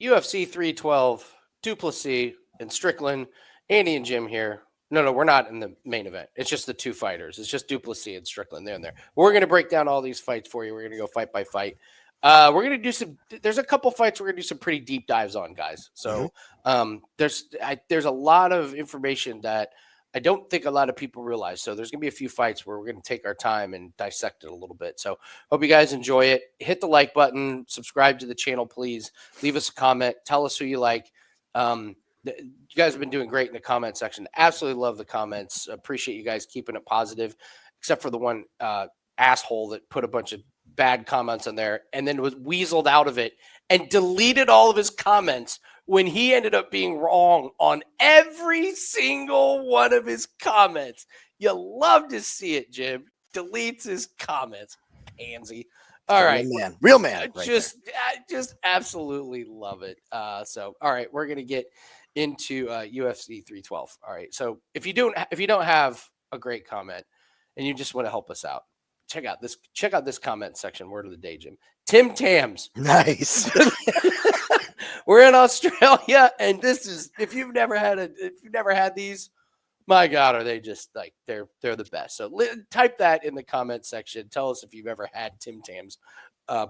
UFC 312, Du Plessis and Strickland, Andy and Jim here. No, we're not in the main event. It's just the two fighters. It's just Du Plessis and Strickland. They're in there. We're going to break down all these fights for you. We're going to go fight by fight. We're going to do there's a couple fights we're going to do some pretty deep dives on, guys. So there's a lot of information that I don't think a lot of people realize. So there's going to be a few fights where we're going to take our time and dissect it a little bit. So hope you guys enjoy it. Hit the like button, subscribe to the channel, please. Leave us a comment. Tell us who you like. You guys have been doing great in the comment section. Absolutely love the comments. Appreciate you guys keeping it positive, except for the one asshole that put a bunch of bad comments in there and then was weaseled out of it and deleted all of his comments when he ended up being wrong on every single one of his comments. You love to see it, Jim. Deletes his comments. Pansy. All right. Real man. Just absolutely love it. So, all right, we're going to get into UFC 312. All right. So if you don't have a great comment and you just want to help us out, check out this comment section. Word of the day, Jim. Tim Tams. Nice. We're in Australia, and this is if you've never had these, my God, are they just like they're the best. So type that in the comment section. Tell us if you've ever had Tim Tams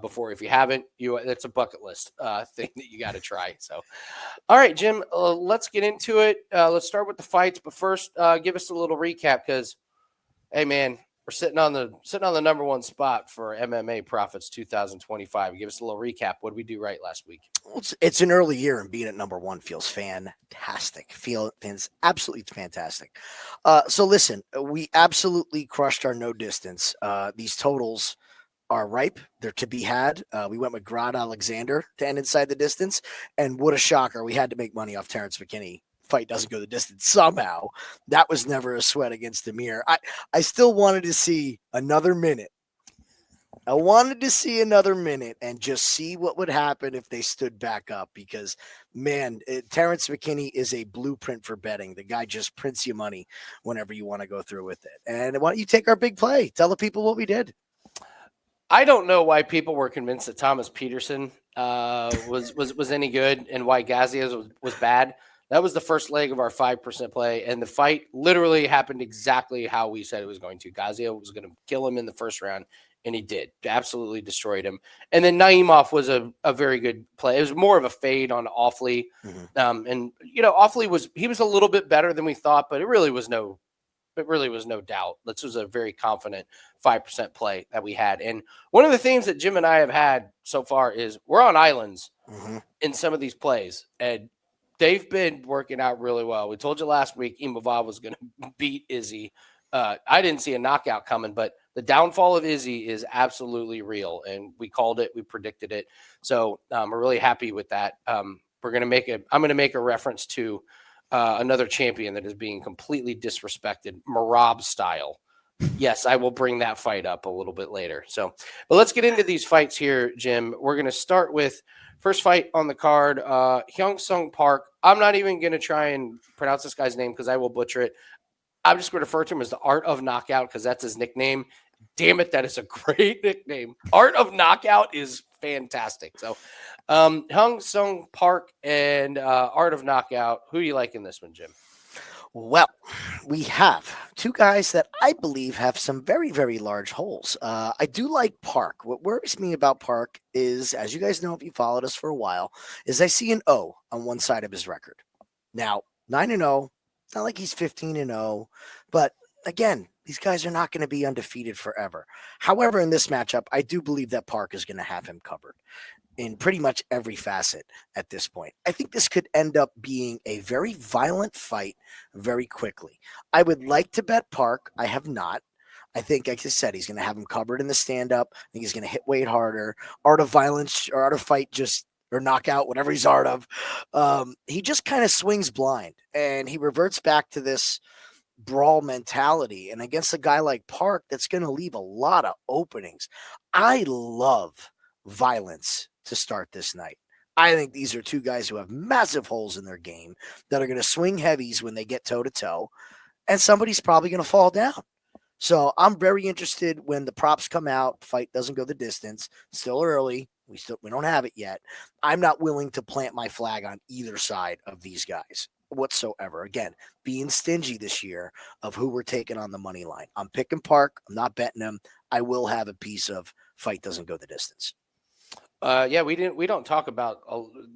before. If you haven't, that's a bucket list thing that you got to try. So, all right, Jim, let's get into it. Let's start with the fights, but first, give us a little recap because, hey, man. We're sitting on the number one spot for MMA Profits 2025. Give us a little recap. What did we do right last week? It's an early year, and being at number one feels fantastic. Absolutely fantastic. So listen, we absolutely crushed our no distance. These totals are ripe. They're to be had. We went with Aleksandre to end inside the distance, and what a shocker. We had to make money off Terrence McKinney. Fight doesn't go the distance somehow. That was never a sweat against the mirror. I still wanted to see another minute. I wanted to see another minute and just see what would happen if they stood back up because, man, Terrence McKinney is a blueprint for betting. The guy just prints you money whenever you want to go through with it. And why don't you take our big play? Tell the people what we did. I don't know why people were convinced that Thomas Peterson was any good and why Gazia's was bad. That was the first leg of our 5% play, and the fight literally happened exactly how we said it was going to. Gazia was going to kill him in the first round, and he did. Absolutely destroyed him. And then Naimov was a very good play. It was more of a fade on Offley. And, Offley was a little bit better than we thought, but it really was no doubt. This was a very confident 5% play that we had. And one of the things that Jim and I have had so far is we're on islands in some of these plays, and they've been working out really well. We told you last week Imavov was going to beat Izzy. I didn't see a knockout coming, but the downfall of Izzy is absolutely real, and we called it. We predicted it. So we're really happy with that. I'm going to make a reference to another champion that is being completely disrespected, Marab style. Yes, I will bring that fight up a little bit later. So, but let's get into these fights here, Jim. We're going to start with first fight on the card, Hyun Park. I'm not even going to try and pronounce this guy's name because I will butcher it. I'm just going to refer to him as the Art of Knockout because that's his nickname. Damn it, that is a great nickname. Art of Knockout is fantastic. So, Hyun Park and Art of Knockout. Who do you like in this one, Jim? Well, we have two guys that I believe have some very, very large holes. I do like Park. What worries me about Park is, as you guys know, if you followed us for a while, is I see an O on one side of his record. Now, 9-0, not like he's 15-0, but again, these guys are not going to be undefeated forever. However, in this matchup, I do believe that Park is going to have him covered in pretty much every facet at this point. I think this could end up being a very violent fight very quickly. I would like to bet Park. I have not. I think, like I said, he's going to have him covered in the stand-up. I think he's going to hit Wade harder. Art of violence or art of fight or knockout, whatever he's art of. He just kind of swings blind, and he reverts back to this brawl mentality. And against a guy like Park, that's going to leave a lot of openings. I love violence to start this night. I think these are two guys who have massive holes in their game that are going to swing heavies when they get toe-to-toe, and somebody's probably going to fall down. So I'm very interested when the props come out. Fight doesn't go the distance. Still early. We don't have it yet. I'm not willing to plant my flag on either side of these guys whatsoever. Again, being stingy this year of who we're taking on the money line. I'm picking Park. I'm not betting him. I will have a piece of fight doesn't go the distance. Yeah, we don't talk about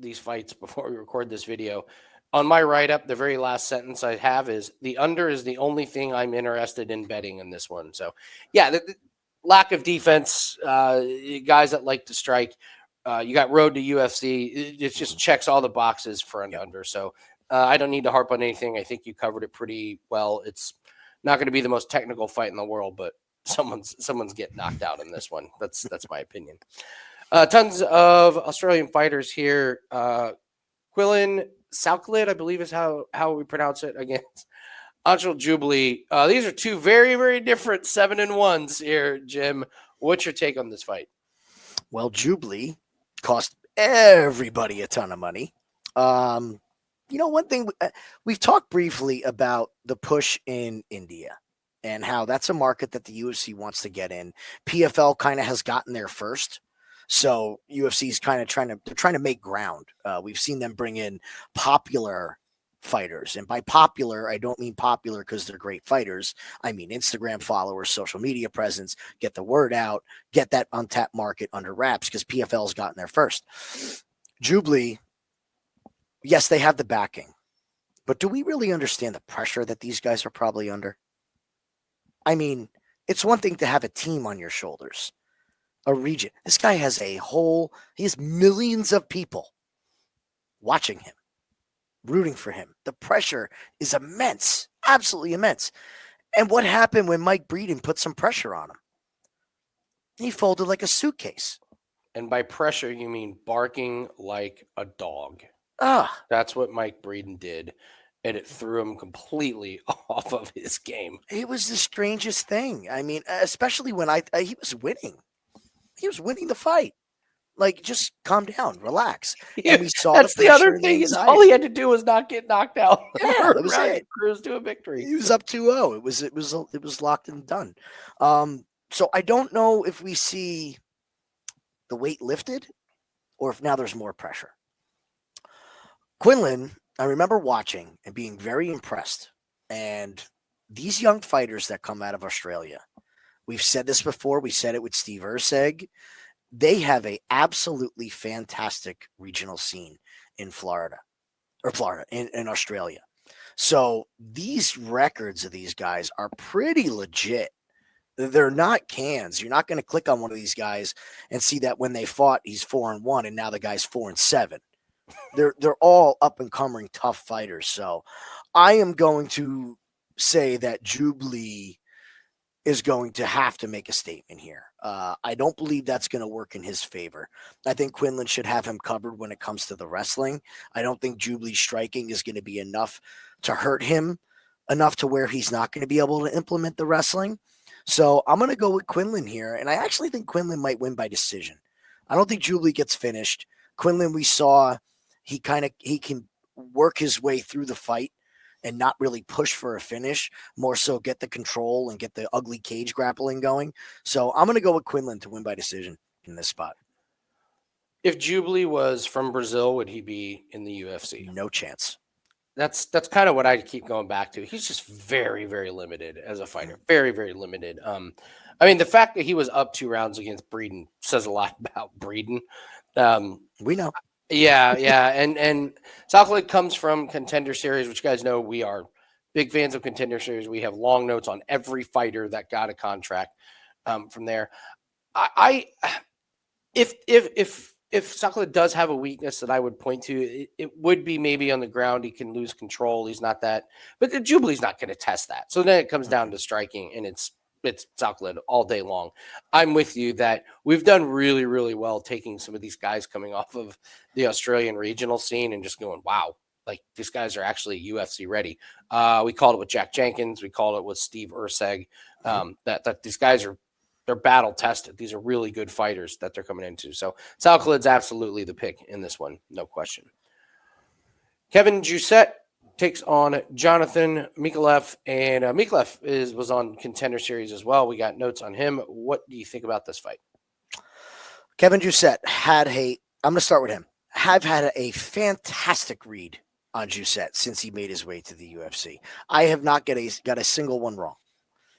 these fights before we record this video. On my write-up, the very last sentence I have is the under is the only thing I'm interested in betting in this one. So, yeah, the lack of defense, guys that like to strike. You got road to UFC. It just checks all the boxes for an under. So I don't need to harp on anything. I think you covered it pretty well. It's not going to be the most technical fight in the world, but someone's getting knocked out in this one. That's my opinion. Tons of Australian fighters here. Quillan, Salkilld, I believe is how we pronounce it, against Anshul, Jubli. These are two very, very different 7-1s here, Jim. What's your take on this fight? Well, Jubli cost everybody a ton of money. One thing, we've talked briefly about the push in India and how that's a market that the UFC wants to get in. PFL kind of has gotten there first. So UFC is kind of trying to make ground. We've seen them bring in popular fighters. And by popular, I don't mean popular because they're great fighters. I mean Instagram followers, social media presence, get the word out, get that untapped market under wraps because PFL's gotten there first. Jubli, yes, they have the backing. But do we really understand the pressure that these guys are probably under? I mean, it's one thing to have a team on your shoulders. A region. This guy has he has millions of people watching him, rooting for him. The pressure is immense, absolutely immense. And what happened when Mike Breeden put some pressure on him? He folded like a suitcase. And by pressure, you mean barking like a dog. That's what Mike Breeden did. And it threw him completely off of his game. It was the strangest thing. I mean, especially when he was winning. He was winning the fight. Like, just calm down, relax. Yeah, and we saw that's the other thing. Is all he had to do was not get knocked out. Yeah, that was it. Cruise to a victory. He was up 2-0. It was locked and done. So I don't know if we see the weight lifted or if now there's more pressure. Quillan, I remember watching and being very impressed. And these young fighters that come out of Australia, we've said this before. We said it with Steve Erceg. They have a absolutely fantastic regional scene in in Australia. So these records of these guys are pretty legit. They're not cans. You're not going to click on one of these guys and see that when they fought, he's 4-1 and now the guy's 4-7. They're all up and coming tough fighters. So I am going to say that Jubli is going to have to make a statement here. I don't believe that's going to work in his favor. I think Quillan should have him covered when it comes to the wrestling. I don't think Jubli's striking is going to be enough to hurt him, enough to where he's not going to be able to implement the wrestling. So I'm going to go with Quillan here, and I actually think Quillan might win by decision. I don't think Jubli gets finished. Quillan, we saw he can work his way through the fight and not really push for a finish, more so get the control and get the ugly cage grappling going. So I'm going to go with Quillan to win by decision in this spot. If Jubli was from Brazil, would he be in the UFC? No chance. That's kind of what I keep going back to. He's just very, very limited as a fighter. Very, very limited. I mean, the fact that he was up 2 rounds against Breeden says a lot about Breeden. We know. Yeah. And Salkilld comes from Contender Series, which you guys know we are big fans of Contender Series. We have long notes on every fighter that got a contract from there. If Salkilld does have a weakness that I would point to, it would be maybe on the ground. He can lose control. He's not that, but Jubli's not going to test that. So then it comes down to striking, and it's Salkilld all day long. I'm with you that we've done really, really well taking some of these guys coming off of the Australian regional scene and just going, wow, like these guys are actually UFC ready. We called it with Jack Jenkins. We called it with Steve Erceg. That these guys they're battle tested. These are really good fighters that they're coming into. So Salkild's absolutely the pick in this one. No question. Kevin Jousset takes on Jonathan Micallef, and Micallef was on Contender Series as well. We got notes on him. What do you think about this fight? Kevin Jousset I'm going to start with him. Have had a fantastic read on Jousset since he made his way to the UFC. I have not got a single one wrong.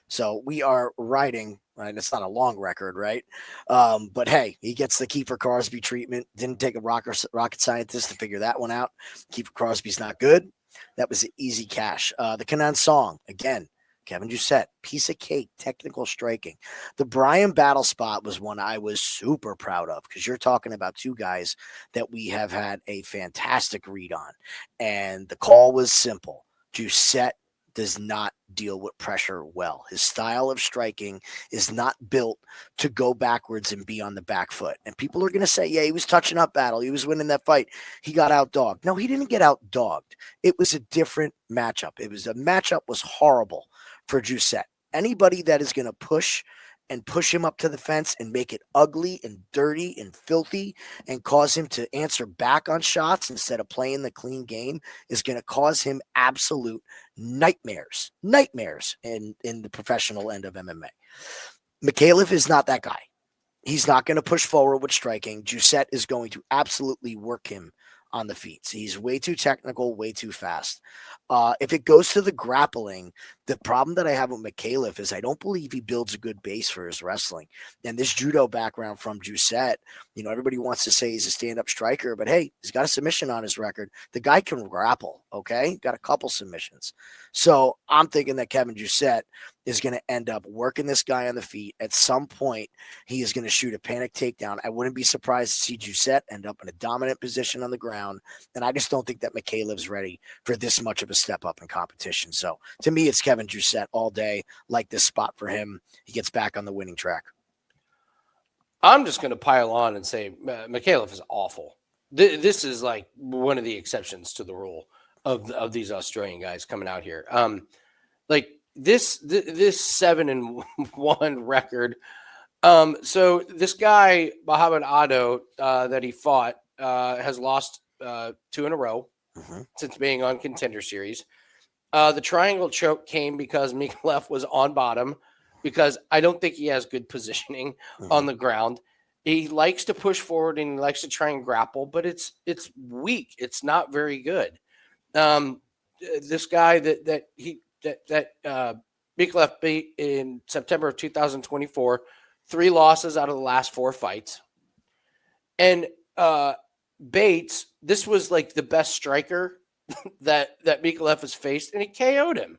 So we are riding, and it's not a long record, right? But hey, he gets the Kiefer Crosby treatment. Didn't take a rocket scientist to figure that one out. Kiefer Crosby's not good. That was easy cash. The Quillan song, again, Kevin Jousset, piece of cake, technical striking. The Brian battle spot was one I was super proud of because you're talking about two guys that we have had a fantastic read on. And the call was simple. Jousset does not deal with pressure well. His style of striking is not built to go backwards and be on the back foot. And people are going to say, yeah, he was touching up battle. He was winning that fight. He got outdogged. No, he didn't get outdogged. It was a different matchup. Matchup was horrible for Jousset. Anybody that is going to push him up to the fence and make it ugly and dirty and filthy and cause him to answer back on shots instead of playing the clean game is going to cause him absolute nightmares in the professional end of MMA. Micallef is not that guy. He's not going to push forward with striking. Jousset is going to absolutely work him on the feet. So he's way too technical, way too fast. If it goes to the grappling, the problem that I have with Micallef is I don't believe he builds a good base for his wrestling. And this judo background from Jousset, everybody wants to say he's a stand-up striker, but hey, he's got a submission on his record. The guy can grapple, okay? Got a couple submissions. So I'm thinking that Kevin Jousset is going to end up working this guy on the feet. At some point, he is going to shoot a panic takedown. I wouldn't be surprised to see Jousset end up in a dominant position on the ground. And I just don't think that Micallef's ready for this much of a step up in competition. So to me, it's Kevin Jousset all day. Like this spot for him. He gets back on the winning track. I'm just going to pile on and say Micallef is awful. This is like one of the exceptions to the rule of these Australian guys coming out here. Like this 7-1 record. So this guy Muhammad Ado that he fought has lost 2 in a row since being on Contender Series. The triangle choke came because Micallef was on bottom because I don't think he has good positioning on the ground. He likes to push forward and he likes to try and grapple, but it's weak. It's not very good. This guy that Micallef beat in September of 2024, 3 losses out of the last 4 fights. And Bates, this was like the best striker that Micallef has faced, and he KO'd him.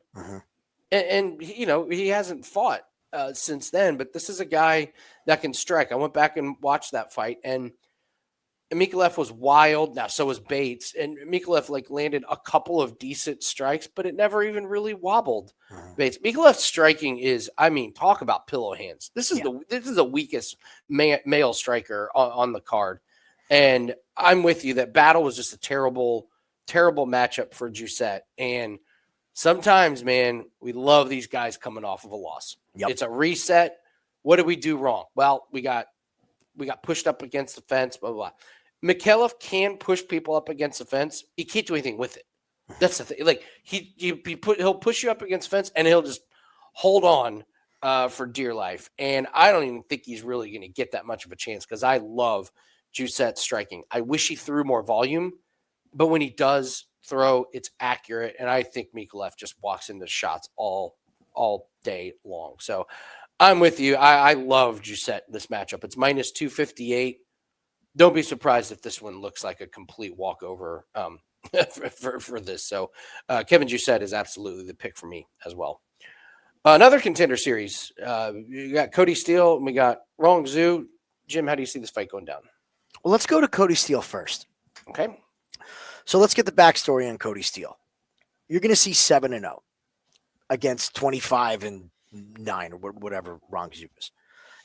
And he hasn't fought since then, but this is a guy that can strike. I went back and watched that fight, and Micallef was wild. Now, so was Bates, and Micallef landed a couple of decent strikes, but it never even really wobbled Bates. Micallef's striking is, talk about pillow hands. This is the weakest male striker on the card, and I'm with you that battle was just a terrible matchup for Jousset. And sometimes, man, we love these guys coming off of a loss. Yep. It's a reset. What did we do wrong? Well, we got pushed up against the fence, blah, blah, blah. Micallef can push people up against the fence. He can't do anything with it. That's the thing. Like he'll push you up against the fence and he'll just hold on for dear life. And I don't even think he's really going to get that much of a chance because I love Jousset's striking. I wish he threw more volume, but when he does throw, it's accurate. And I think Micallef just walks into shots all day long. So I'm with you. I love Jousset this matchup. It's minus 258. Don't be surprised if this one looks like a complete walkover for this. So Kevin Jousset is absolutely the pick for me as well. Another Contender Series. You got Cody Steele and we got Rongzhu. Jim, how do you see this fight going down? Well, let's go to Cody Steele first. Okay. So let's get the backstory on Cody Steele. You're going to see 7-0 against 25-9 or whatever Rongzhu is,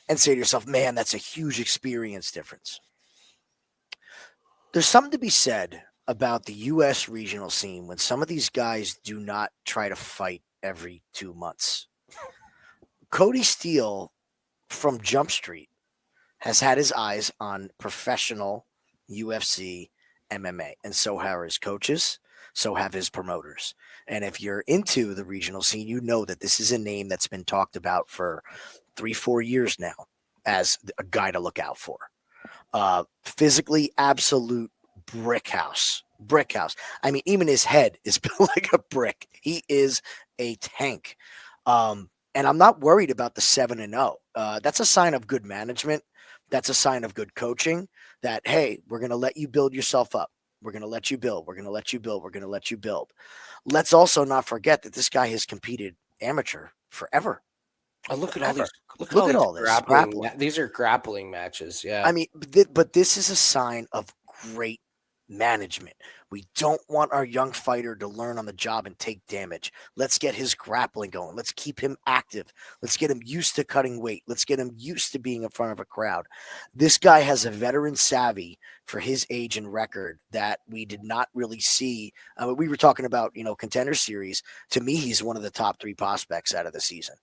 and say to yourself, man, that's a huge experience difference. There's something to be said about the U.S. regional scene when some of these guys do not try to fight every 2 months. Cody Steele from Jump Street has had his eyes on professional UFC MMA, and so have his coaches, so have his promoters. And if you're into the regional scene, you know that this is a name that's been talked about for 3-4 years now as a guy to look out for. Physically, absolute brick house. Brick house. I mean, even his head is built like a brick. He is a tank. And I'm not worried about the 7-0. That's a sign of good management. That's a sign of good coaching. That, hey, we're going to let you build yourself up. We're going to let you build. We're going to let you build. We're going to let you build. Let's also not forget that this guy has competed amateur forever. Oh, look at all these. Look at all this grappling. These are grappling matches. Yeah. I mean, but this is a sign of great management. We don't want our young fighter to learn on the job and take damage. Let's get his grappling going. Let's keep him active. Let's get him used to cutting weight. Let's get him used to being in front of a crowd. This guy has a veteran savvy for his age and record that we did not really see. We were talking about, contender series. To me, he's one of the top 3 prospects out of the season.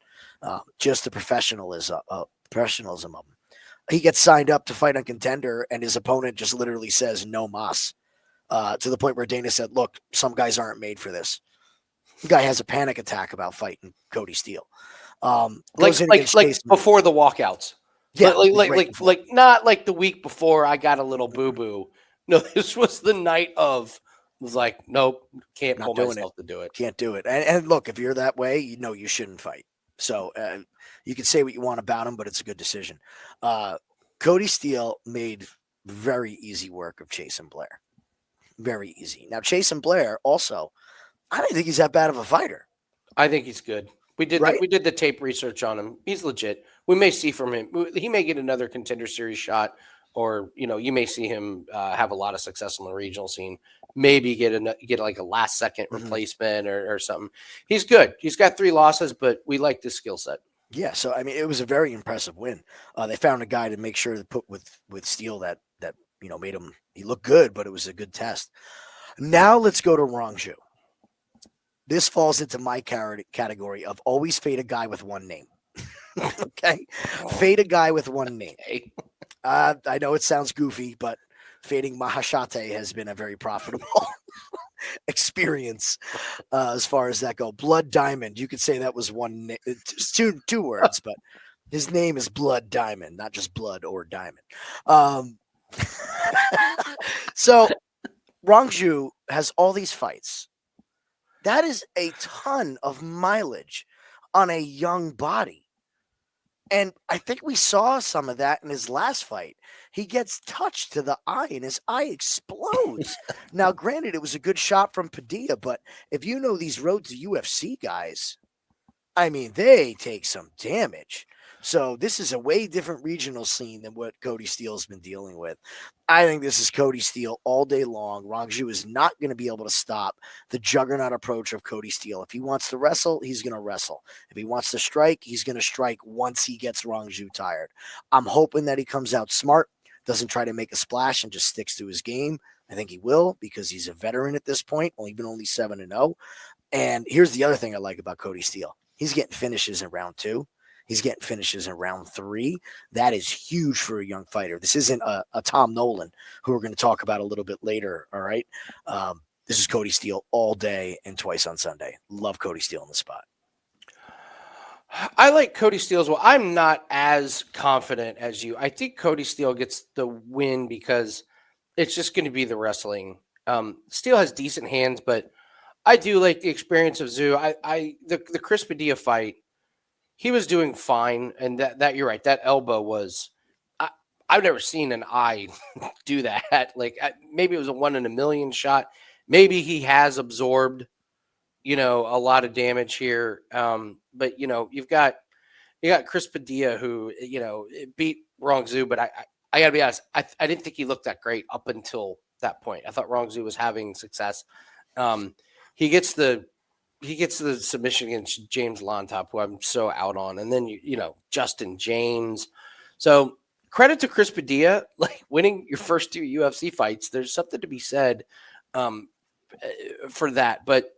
Just the professionalism of him. He gets signed up to fight on Contender, and his opponent just literally says no mas, to the point where Dana said, look, some guys aren't made for this. The guy has a panic attack about fighting Cody Steele. Like before the walkouts. Yeah, like not like the week before I got a little boo-boo. No, this was the night of. Was like, nope, can't pull myself to do it. Can't do it. And look, if you're that way, you shouldn't fight. So you can say what you want about him, but it's a good decision. Cody Steele made very easy work of Chase and Blair. Very easy. Now, Chase and Blair also, I don't think he's that bad of a fighter. I think he's good. We did the tape research on him. He's legit. We may see from him. He may get another Contender Series shot, or you may see him have a lot of success on the regional scene. Maybe get like a last second replacement or something. He's good. He's got 3 losses, but we like this skill set. Yeah, so I mean, it was a very impressive win. They found a guy to make sure to put with Steele that made him. He looked good, but it was a good test. Now let's go to Rongzhu. This falls into my category of always fade a guy with one name. Okay, fade a guy with one name. I know it sounds goofy, but fading Mahashate has been a very profitable experience as far as that go. Blood Diamond, you could say that was one name. It's two words, but his name is Blood Diamond, not just blood or diamond. So Rongzhu has all these fights. That is a ton of mileage on a young body. And I think we saw some of that in his last fight. He gets touched to the eye and his eye explodes. Now, granted, it was a good shot from Padilla, but if you know these road to UFC guys, I mean, they take some damage. So this is a way different regional scene than what Cody Steele's been dealing with. I think this is Cody Steele all day long. Rongzhu is not going to be able to stop the juggernaut approach of Cody Steele. If he wants to wrestle, he's going to wrestle. If he wants to strike, he's going to strike once he gets Rongzhu tired. I'm hoping that he comes out smart, doesn't try to make a splash and just sticks to his game. I think he will because he's a veteran at this point, only 7-0. And here's the other thing I like about Cody Steele. He's getting finishes in round 2. He's getting finishes in round 3. That is huge for a young fighter. This isn't a Tom Nolan, who we're going to talk about a little bit later, all right? This is Cody Steele all day and twice on Sunday. Love Cody Steele in the spot. I like Cody Steele as well. I'm not as confident as you. I think Cody Steele gets the win because it's just going to be the wrestling. Steele has decent hands, but I do like the experience of Zoo. The Chris Padilla fight, he was doing fine, and that you're right. That elbow was, I've never seen an eye do that. Like maybe it was a 1 in a million shot. Maybe he has absorbed, a lot of damage here. But you've got Chris Padilla who beat Rongzhu, but I gotta be honest, I didn't think he looked that great up until that point. I thought Rongzhu was having success. He gets the submission against James Lontop, who I'm so out on. And then, Justin James. So credit to Chris Padilla, like winning your first 2 UFC fights. There's something to be said for that. But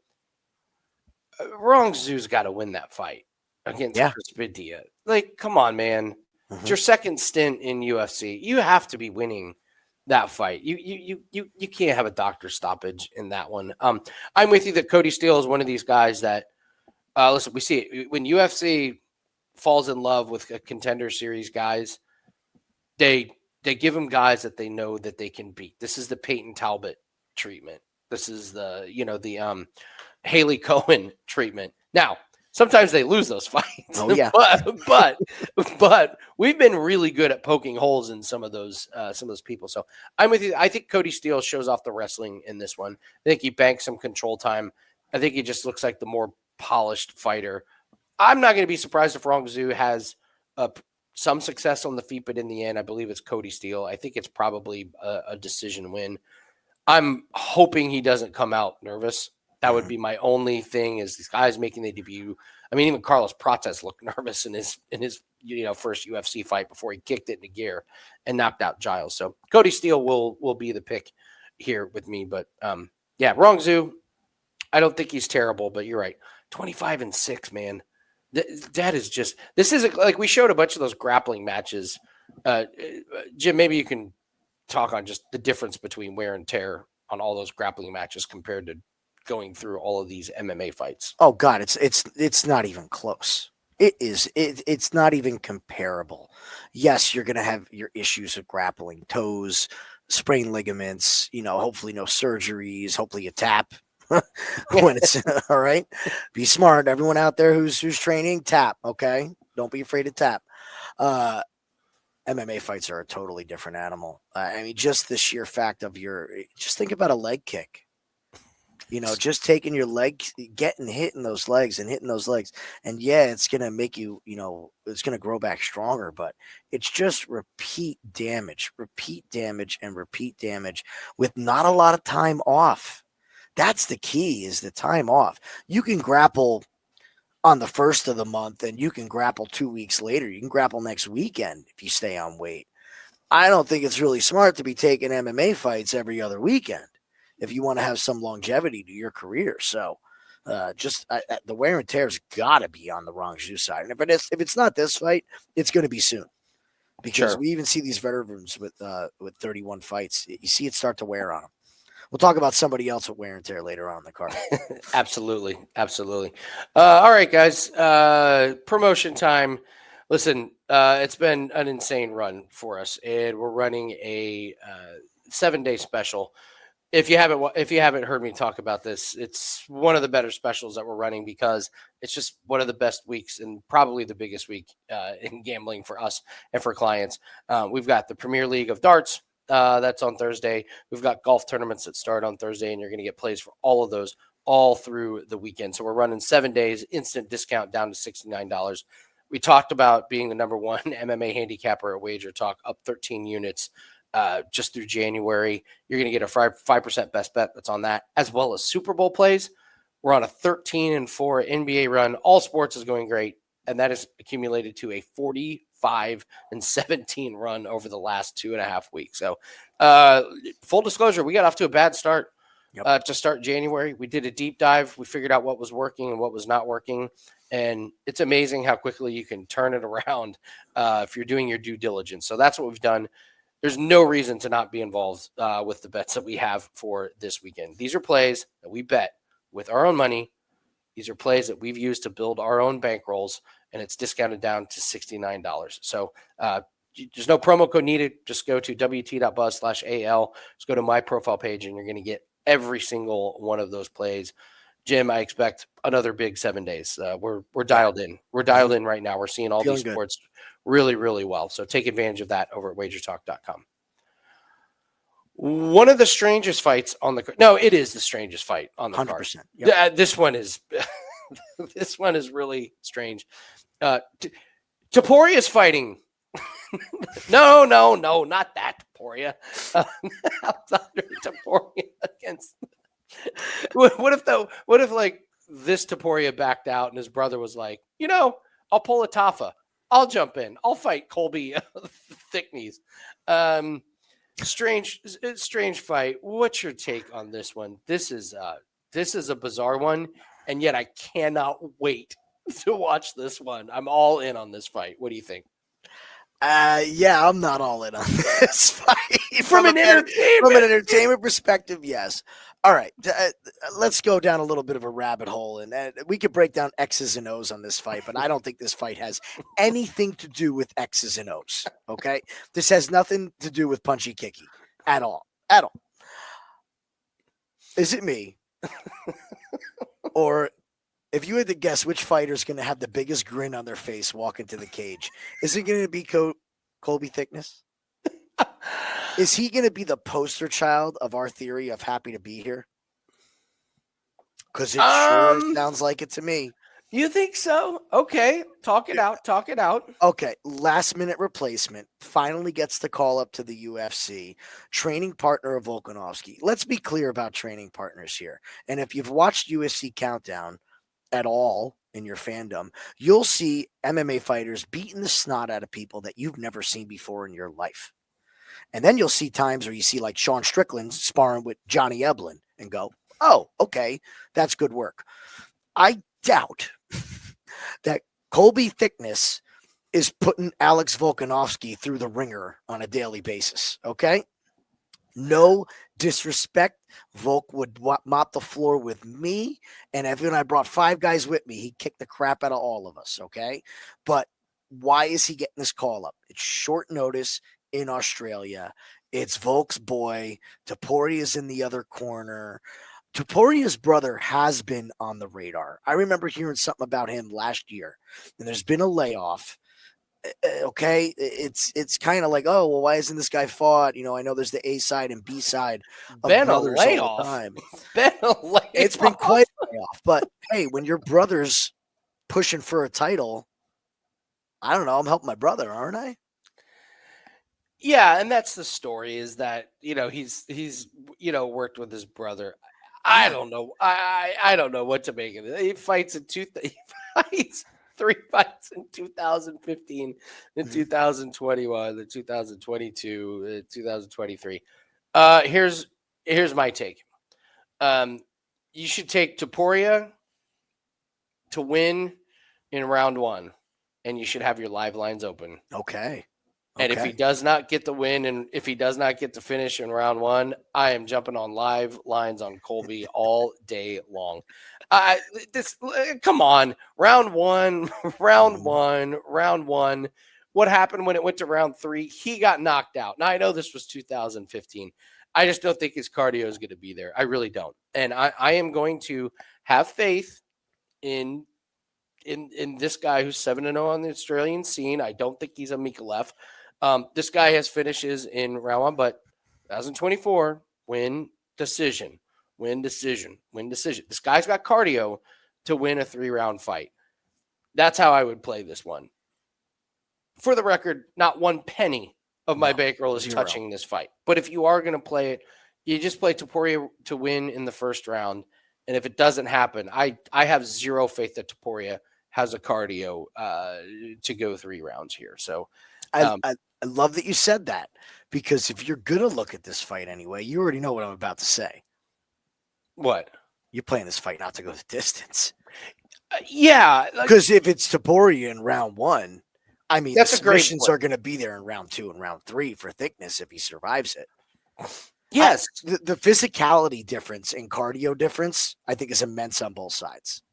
Rongzhu's got to win that fight against Chris Padilla. Like, come on, man. It's your second stint in UFC. You have to be winning that fight. You can't have a doctor stoppage in that one. I'm with you that Cody Steele is one of these guys that listen, we see it when UFC falls in love with a Contender Series guys, they they give him guys that they know that they can beat. This is the Peyton Talbot treatment. This is the Haley Cohen treatment. Now, sometimes they lose those fights. Oh yeah, but we've been really good at poking holes in some of those people. So I'm with you. I think Cody Steele shows off the wrestling in this one. I think he banks some control time. I think he just looks like the more polished fighter. I'm not going to be surprised if Rongzhu has some success on the feet, but in the end, I believe it's Cody Steele. I think it's probably a decision win. I'm hoping he doesn't come out nervous. That would be my only thing. Is these guys making their debut? I mean, even Carlos Prates looked nervous in his first UFC fight before he kicked it into gear and knocked out Giles. So Cody Steele will be the pick here with me. But Rongzhu, I don't think he's terrible, but you're right. 25-6, man. That is just, this isn't like we showed a bunch of those grappling matches. Jim, maybe you can talk on just the difference between wear and tear on all those grappling matches compared to going through all of these MMA fights. Oh God, it's not even close. It's not even comparable. Yes, you're gonna have your issues of grappling, toes, sprained ligaments, hopefully no surgeries, hopefully you tap when it's all right. Be smart. Everyone out there who's training, tap, okay? Don't be afraid to tap. MMA fights are a totally different animal. I mean, just the sheer fact of just think about a leg kick. Just taking your leg, getting hitting those legs. And yeah, it's going to make you, it's going to grow back stronger, but it's just repeat damage with not a lot of time off. That's the key, is the time off. You can grapple on the first of the month and you can grapple 2 weeks later. You can grapple next weekend if you stay on weight. I don't think it's really smart to be taking MMA fights every other weekend if you want to have some longevity to your career. So the wear and tear has got to be on the Rongzhu side. And if it's not this fight, it's going to be soon. Because we even see these veterans with 31 fights. You see it start to wear on them. We'll talk about somebody else with wear and tear later on in the card. Absolutely. All right, guys. Promotion time. Listen, it's been an insane run for us, and we're running a 7-day special. If you haven't heard me talk about this, it's one of the better specials that we're running because it's just one of the best weeks and probably the biggest week in gambling for us and for clients. We've got the Premier League of Darts. That's on Thursday. We've got golf tournaments that start on Thursday, and you're going to get plays for all of those all through the weekend. So we're running 7 days, instant discount down to $69. We talked about being the number one MMA handicapper at Wager Talk, up 13 units just through January. You're going to get a 5% best bet that's on that, as well as Super Bowl plays. We're on a 13-4 NBA run. All sports is going great, and that is accumulated to a 45-17 run over the last 2.5 weeks. So full disclosure, we got off to a bad start to start January. We did a deep dive. We figured out what was working and what was not working. And it's amazing how quickly you can turn it around if you're doing your due diligence. So that's what we've done. There's no reason to not be involved with the bets that we have for this weekend. These are plays that we bet with our own money. These are plays that we've used to build our own bankrolls, and it's discounted down to $69. So there's no promo code needed. Just go to wt.buzz/AL. Just go to my profile page, and you're going to get every single one of those plays. Jim, I expect another big 7 days. We're dialed in. We're dialed in right now. We're seeing all these sports really, really well. So take advantage of that over at wagertalk.com. One of the strangest fights on the – no, it is the strangest fight on the 100%, card. Yep. This one is this one is really strange. Topuria is fighting. No, not that Topuria. Aleksandre Topuria against – What if like this Topuria backed out and his brother was like, I'll pull a Tafa. I'll jump in. I'll fight Colby Thicknesse. Strange fight. What's your take on this one? This is a bizarre one, and yet I cannot wait to watch this one. I'm all in on this fight. What do you think? Yeah, I'm not all in on this fight From an from an entertainment. entertainment perspective. Yes. All right, let's go down a little bit of a rabbit hole, and we could break down X's and O's on this fight, but I don't think this fight has anything to do with X's and O's. Okay, this has nothing to do with punchy kicky at all. At all. Is it me, or if you had to guess which fighter's going to have the biggest grin on their face walking to the cage, is it going to be Colby Thicknesse? Is he going to be the poster child of our theory of happy to be here? Because it sure sounds like it to me. You think so? Okay, talk it out. Talk it out. Okay, last minute replacement finally gets the call up to the UFC. Training partner of Volkanovski. Let's be clear about training partners here. And if you've watched UFC Countdown at all in your fandom, you'll see MMA fighters beating the snot out of people that you've never seen before in your life. And then you'll see times where you see like Sean Strickland sparring with Johnny Eblin and go, oh, okay, that's good work. I doubt that Colby Thicknesse is putting Alex Volkanovski through the ringer on a daily basis, okay? No disrespect. Volk would mop the floor with me, and if I brought 5 guys with me, he'd kick the crap out of all of us, okay? But why is he getting this call up? It's short notice in Australia. It's Volk's boy. Topuria's in the other corner. Topuria's brother has been on the radar. I remember hearing something about him last year, and there's been a layoff. Okay, it's kind of like, oh well, why isn't this guy fought? You know, I know there's the A side and B side of Been a brothers all the layoff. time. Been a layoff. It's been quite a layoff, but hey, when your brother's pushing for a title, I don't know. I'm helping my brother, aren't I? Yeah, and that's the story. Is that he's worked with his brother. I don't know. I don't know what to make of it. He fights in he fights 3 fights in 2015, in 2021, in 2022, 2023. Here's my take. You should take Topuria to win in round 1, and you should have your live lines open. Okay. And if he does not get the win, and if he does not get to finish in round 1, I am jumping on live lines on Colby all day long. Come on, round 1. What happened when it went to round 3? He got knocked out. Now I know this was 2015. I just don't think his cardio is going to be there. I really don't. And I am going to have faith in this guy who's 7-0 on the Australian scene. I don't think he's a Micallef. This guy has finishes in round 1, but 2024, win decision. This guy's got cardio to win a 3-round fight. That's how I would play this one. For the record, not one penny of my bankroll is touching this fight. But if you are going to play it, you just play Topuria to win in the first round. And if it doesn't happen, I have zero faith that Topuria has a cardio to go 3 rounds here. So I love that you said that, because if you're going to look at this fight anyway, you already know what I'm about to say. What? You're playing this fight not to go the distance. Yeah. Because if it's Topuria in round 1, I mean, that's the submissions are going to be there in round 2 and round 3 for Thicknesse if he survives it. Yes. The physicality difference and cardio difference, I think, is immense on both sides,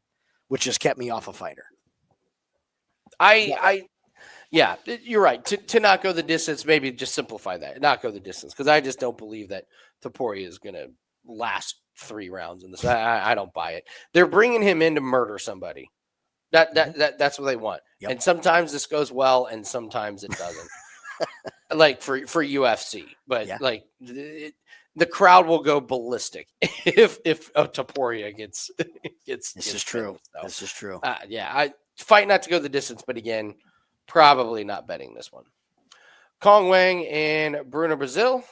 which has kept me off a fighter. Yeah, you're right. To not go the distance, maybe just simplify that. Not go the distance, because I just don't believe that Topuria is going to last 3 rounds in this. I don't buy it. They're bringing him in to murder somebody. That's what they want. Yep. And sometimes this goes well, and sometimes it doesn't. Like for UFC, but the crowd will go ballistic if Topuria gets. This is true. So, this is true. I fight not to go the distance, but again, probably not betting this one. Cong, Wang, and Bruna, Brasil.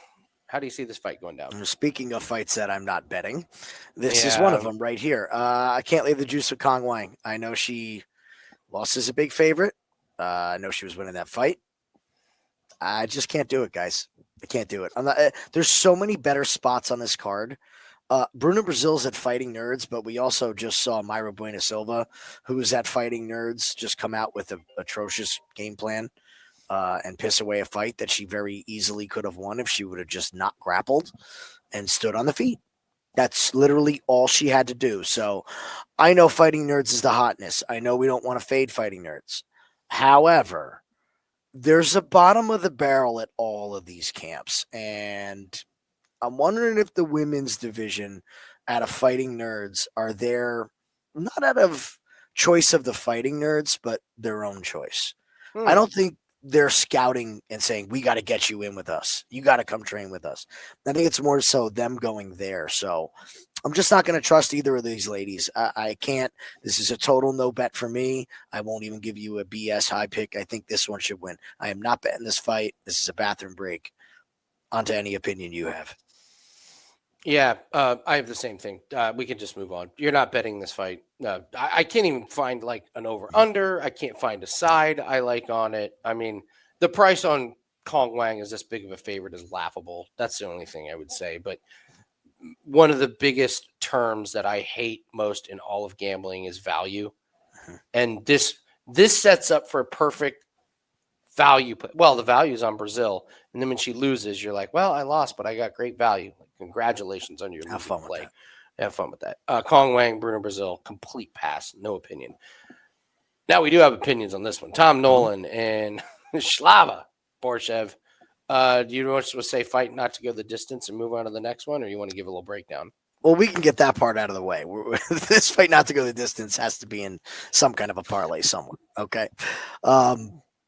How do you see this fight going down? Speaking of fights that I'm not betting, this is one of them right here. I can't leave the juice with Cong Wang. I know she lost as a big favorite. I know she was winning that fight. I just can't do it, guys. I can't do it. I'm not. There's so many better spots on this card. Bruna Brasil's at Fighting Nerds, but we also just saw Mayra Bueno Silva, who was at Fighting Nerds, just come out with an atrocious game plan. and piss away a fight that she very easily could have won if she would have just not grappled and stood on the feet. That's literally all she had to do. So I know Fighting Nerds is the hotness. I know we don't want to fade Fighting Nerds. However, there's a bottom of the barrel at all of these camps. And I'm wondering if the women's division out of Fighting Nerds are there, not out of choice of the Fighting Nerds, but their own choice. I don't think they're scouting and saying, we got to get you in with us. You got to come train with us. I think it's more so them going there. So I'm just not going to trust either of these ladies. I can't. This is a total no bet for me. I won't even give you a BS high pick. I think this one should win. I am not betting this fight. This is a bathroom break. On to any opinion you have. Yeah, I have the same thing. We can just move on. You're not betting this fight. No, I can't even find like an over-under. I can't find a side I like on it. I mean, the price on Cong Wang is this big of a favorite is laughable. That's the only thing I would say. But one of the biggest terms that I hate most in all of gambling is value. And this sets up for a perfect value. Well, the value is on Brazil. And then when she loses, you're like, well, I lost, but I got great value. Congratulations on your Have fun play. with that. Have fun with that. Cong Wang, Bruna, Brazil, complete pass. No opinion. Now we do have opinions on this one. Tom Nolan and Slava Borshchev. Do you want to say fight not to go the distance and move on to the next one, or you want to give a little breakdown? Well, we can get that part out of the way. This fight not to go the distance has to be in some kind of a parlay somewhere. Okay.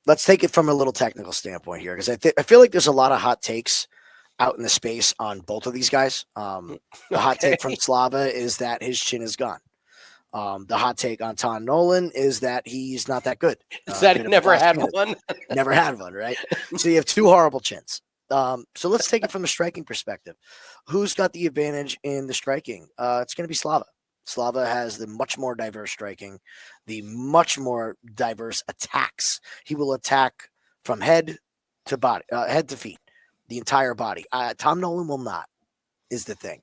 Let's take it from a little technical standpoint here, because I feel like there's a lot of hot takes out in the space on both of these guys. The hot take from Slava is that his chin is gone. The hot take on Tom Nolan is that he's not that good. Is that he never had one? Never had one, right? So you have two horrible chins. So let's take it from a striking perspective. Who's got the advantage in the striking? It's going to be Slava. Slava has the much more diverse striking, the much more diverse attacks. He will attack from head to body, head to feet, the entire body. Tom Nolan will not, is the thing.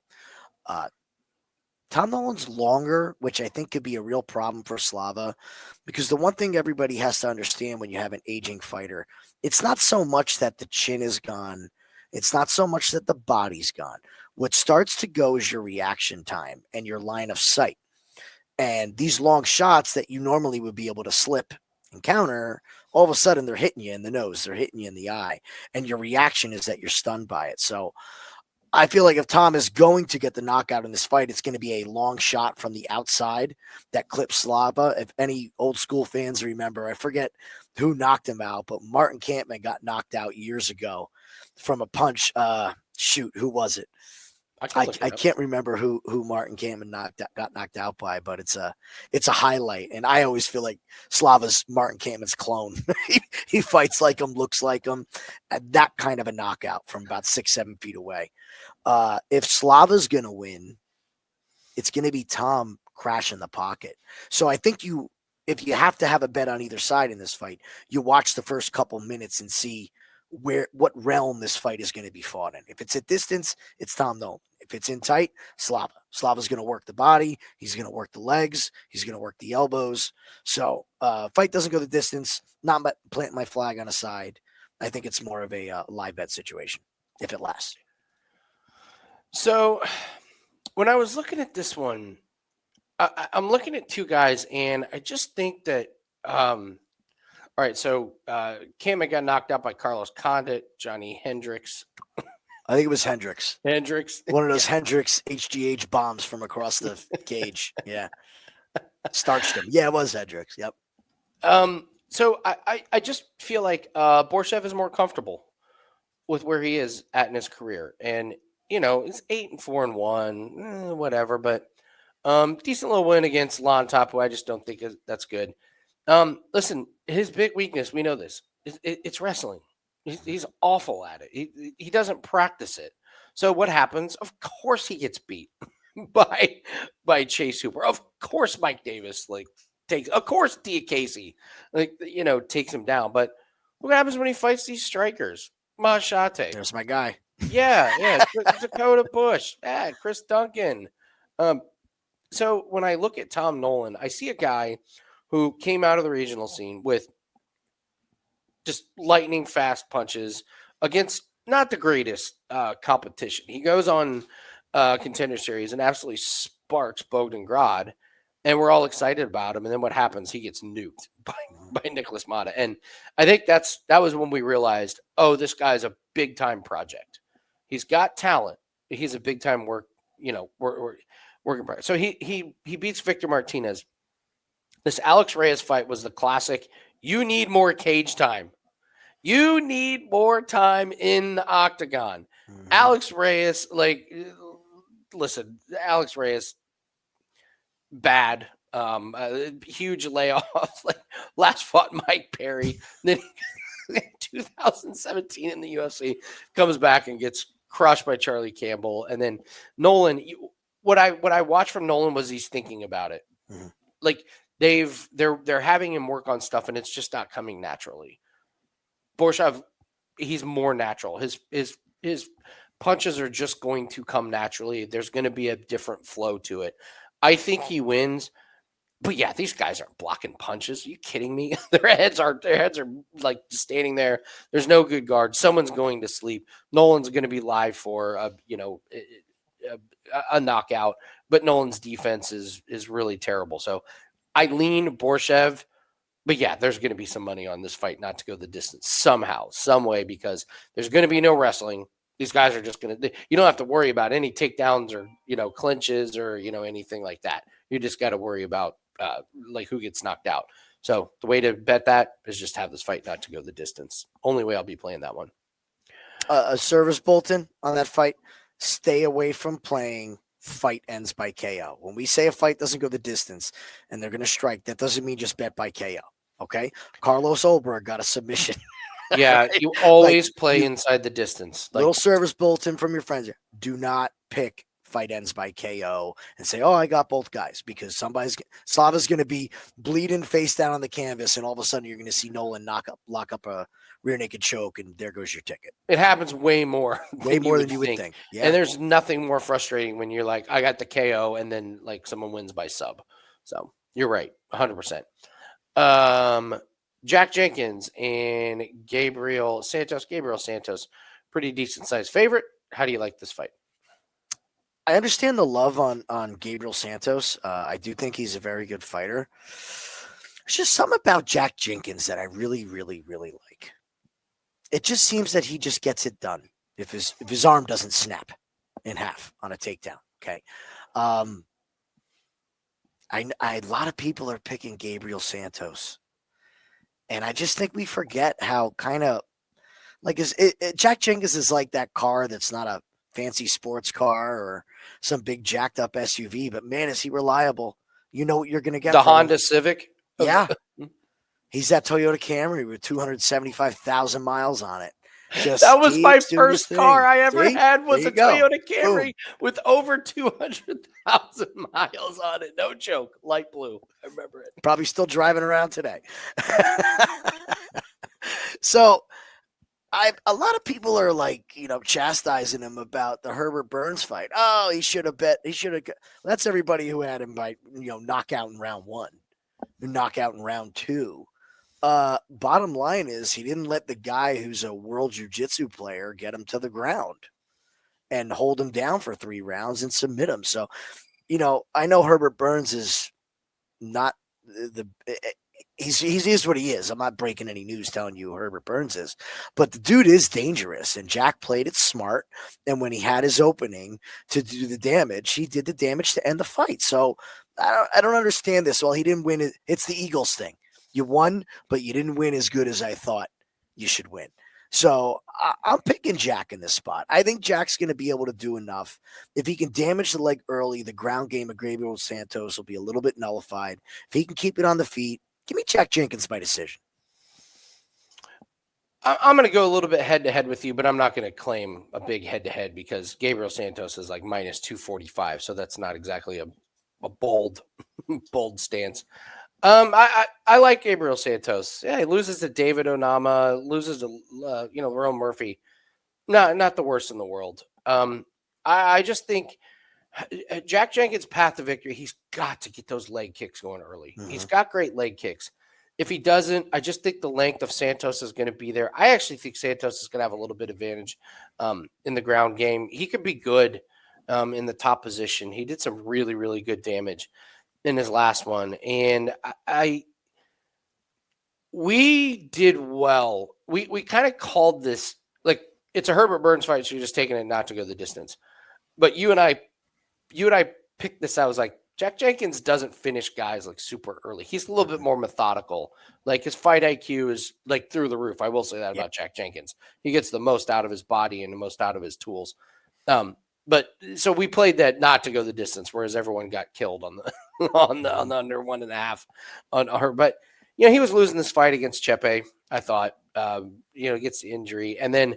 Tom Nolan's longer, which I think could be a real problem for Slava, because the one thing everybody has to understand when you have an aging fighter, it's not so much that the chin is gone. It's not so much that the body's gone. What starts to go is your reaction time and your line of sight. And these long shots that you normally would be able to slip and counter, all of a sudden they're hitting you in the nose, they're hitting you in the eye, and your reaction is that you're stunned by it. So I feel like if Tom is going to get the knockout in this fight, it's going to be a long shot from the outside that clips Slava. If any old school fans remember, I forget who knocked him out, but Martin Kampmann got knocked out years ago from a punch. Shoot, who was it? I can't remember who Martin Kampmann got knocked out by, but it's a highlight. And I always feel like Slava's Martin Kampmann's clone. he fights like him, looks like him. That kind of a knockout from about 6-7 feet away. If Slava's going to win, it's going to be Tom crashing the pocket. So I think if you have to have a bet on either side in this fight, you watch the first couple minutes and see what realm this fight is going to be fought in. If it's at distance, it's Tom Nolan. If it's in tight, Slava. Slava's going to work the body. He's going to work the legs. He's going to work the elbows. So fight doesn't go the distance. Not planting my flag on a side. I think it's more of a live bet situation if it lasts. So when I was looking at this one, I'm looking at two guys, and I just think that all right, so Kampmann got knocked out by Carlos Condit, Johnny Hendricks. I think it was Hendricks. Hendricks. One of those Hendricks HGH bombs from across the cage. Yeah. Starched him. Yeah, it was Hendricks. Yep. So I just feel like Borshchev is more comfortable with where he is at in his career. And, it's 8-4-1, whatever, but decent little win against Lon Top, who I just don't think that's good. Listen, his big weakness, we know this, it's wrestling. He's awful at it. He doesn't practice it. So what happens? Of course he gets beat by Chase Hooper. Of course Mike Davis of course Dia Casey takes him down. But what happens when he fights these strikers? Machete. There's my guy. Yeah. Dakota Bush. Yeah, Chris Duncan. So when I look at Tom Nolan, I see a guy who came out of the regional scene with just lightning fast punches against not the greatest competition. He goes on Contender Series and absolutely sparks Bogdan, and we're all excited about him. And then what happens? He gets nuked by Nicholas Mata. And I think that was when we realized, oh, this guy's a big time project. He's got talent. He's a big time working project. So he beats Victor Martinez. This Alex Reyes fight was the classic. You need more cage time. You need more time in the octagon. Mhm. Alex Reyes, listen, Alex Reyes, bad. Huge layoff. Like last fought Mike Perry. Then 2017 in the UFC comes back and gets crushed by Charlie Campbell. And then Nolan, what I watched from Nolan was he's thinking about it. Mhm. Like they're having him work on stuff and it's just not coming naturally. Borshchev, he's more natural. His punches are just going to come naturally. There's going to be a different flow to it. I think he wins. But yeah, these guys aren't blocking punches. Are you kidding me? Their heads are like standing there. There's no good guard. Someone's going to sleep. Nolan's going to be live for a knockout. But Nolan's defense is really terrible. So I lean Borshchev. But yeah, there's going to be some money on this fight not to go the distance somehow, some way, because there's going to be no wrestling. These guys are just going to. You don't have to worry about any takedowns or clinches or anything like that. You just got to worry about like who gets knocked out. So the way to bet that is just have this fight not to go the distance. Only way I'll be playing that one. A service bulletin on that fight: stay away from playing fight ends by KO. When we say a fight doesn't go the distance and they're going to strike, that doesn't mean just bet by KO. Okay, Carlos Olberg got a submission. Yeah, Right? you always play inside the distance. Little service bulletin from your friends here. Do not pick fight ends by KO and say, oh, I got both guys, because Slava's going to be bleeding face down on the canvas, and all of a sudden you're going to see Nolan lock up a rear naked choke, and there goes your ticket. It happens way more than you would think. Yeah. And there's nothing more frustrating when you're like, I got the KO, and then like someone wins by sub. So you're right, 100%. Jack Jenkins and Gabriel Santos. Pretty decent sized favorite. How do you like this fight? I understand the love on Gabriel Santos. I do think he's a very good fighter. There's just something about Jack Jenkins that I really, really, really like. It just seems that he just gets it done if his arm doesn't snap in half on a takedown. Okay. A lot of people are picking Gabriel Santos. And I just think we forget how kind of like Jack Jenkins is like that car that's not a fancy sports car or some big jacked up SUV, but man, is he reliable. You know what you're going to get. The Honda Civic? Yeah. He's that Toyota Camry with 275,000 miles on it. That was my first car I ever had was a Toyota Camry with over 200,000 miles on it. No joke. Light blue. I remember it. Probably still driving around today. So a lot of people are like, chastising him about the Herbert Burns fight. Oh, he should have bet. He should have. That's everybody who had him by, knockout in round 1, knockout in round 2. Bottom line is he didn't let the guy who's a world jiu-jitsu player get him to the ground and hold him down for 3 rounds and submit him. So, I know Herbert Burns is not he is what he is. I'm not breaking any news telling you who Herbert Burns is, but the dude is dangerous, and Jack played it smart. And when he had his opening to do the damage, he did the damage to end the fight. So I don't understand this. Well, he didn't win. It's the Eagles thing. You won, but you didn't win as good as I thought you should win. So I'm picking Jack in this spot. I think Jack's going to be able to do enough. If he can damage the leg early, the ground game of Gabriel Santos will be a little bit nullified. If he can keep it on the feet, give me Jack Jenkins by decision. I'm going to go a little bit head-to-head with you, but I'm not going to claim a big head-to-head because Gabriel Santos is like minus 245, so that's not exactly a bold stance. I like Gabriel Santos. Yeah, he loses to David Onama, loses to Ron Murphy. No, not the worst in the world. I just think Jack Jenkins' path to victory, he's got to get those leg kicks going early. Mm-hmm. He's got great leg kicks. If he doesn't, I just think the length of Santos is going to be there. I actually think Santos is going to have a little bit of advantage in the ground game. He could be good in the top position. He did some really, really good damage in his last one. And we did well. We kind of called this, like, it's a Herbert Burns fight, so you're just taking it not to go the distance. But you and I picked this out. I was like, Jack Jenkins doesn't finish guys like super early. He's a little bit more methodical. Like his fight IQ is like through the roof. I will say that about Jack Jenkins. He gets the most out of his body and the most out of his tools. But so we played that not to go the distance, whereas everyone got killed on the on the under 1.5 on her. But he was losing this fight against Chepe. I thought gets the injury, and then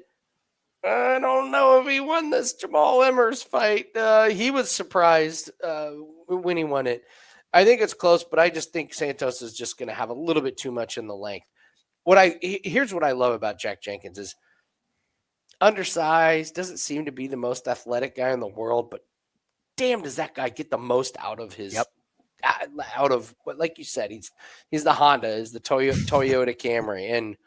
I don't know if he won this Jamal Emmers fight. He was surprised when he won it. I think it's close, but I just think Santos is just going to have a little bit too much in the length. Here's what I love about Jack Jenkins is undersized, doesn't seem to be the most athletic guy in the world, but damn, does that guy get the most out of his out of what, like you said, he's the Honda, is the Toyota Camry, and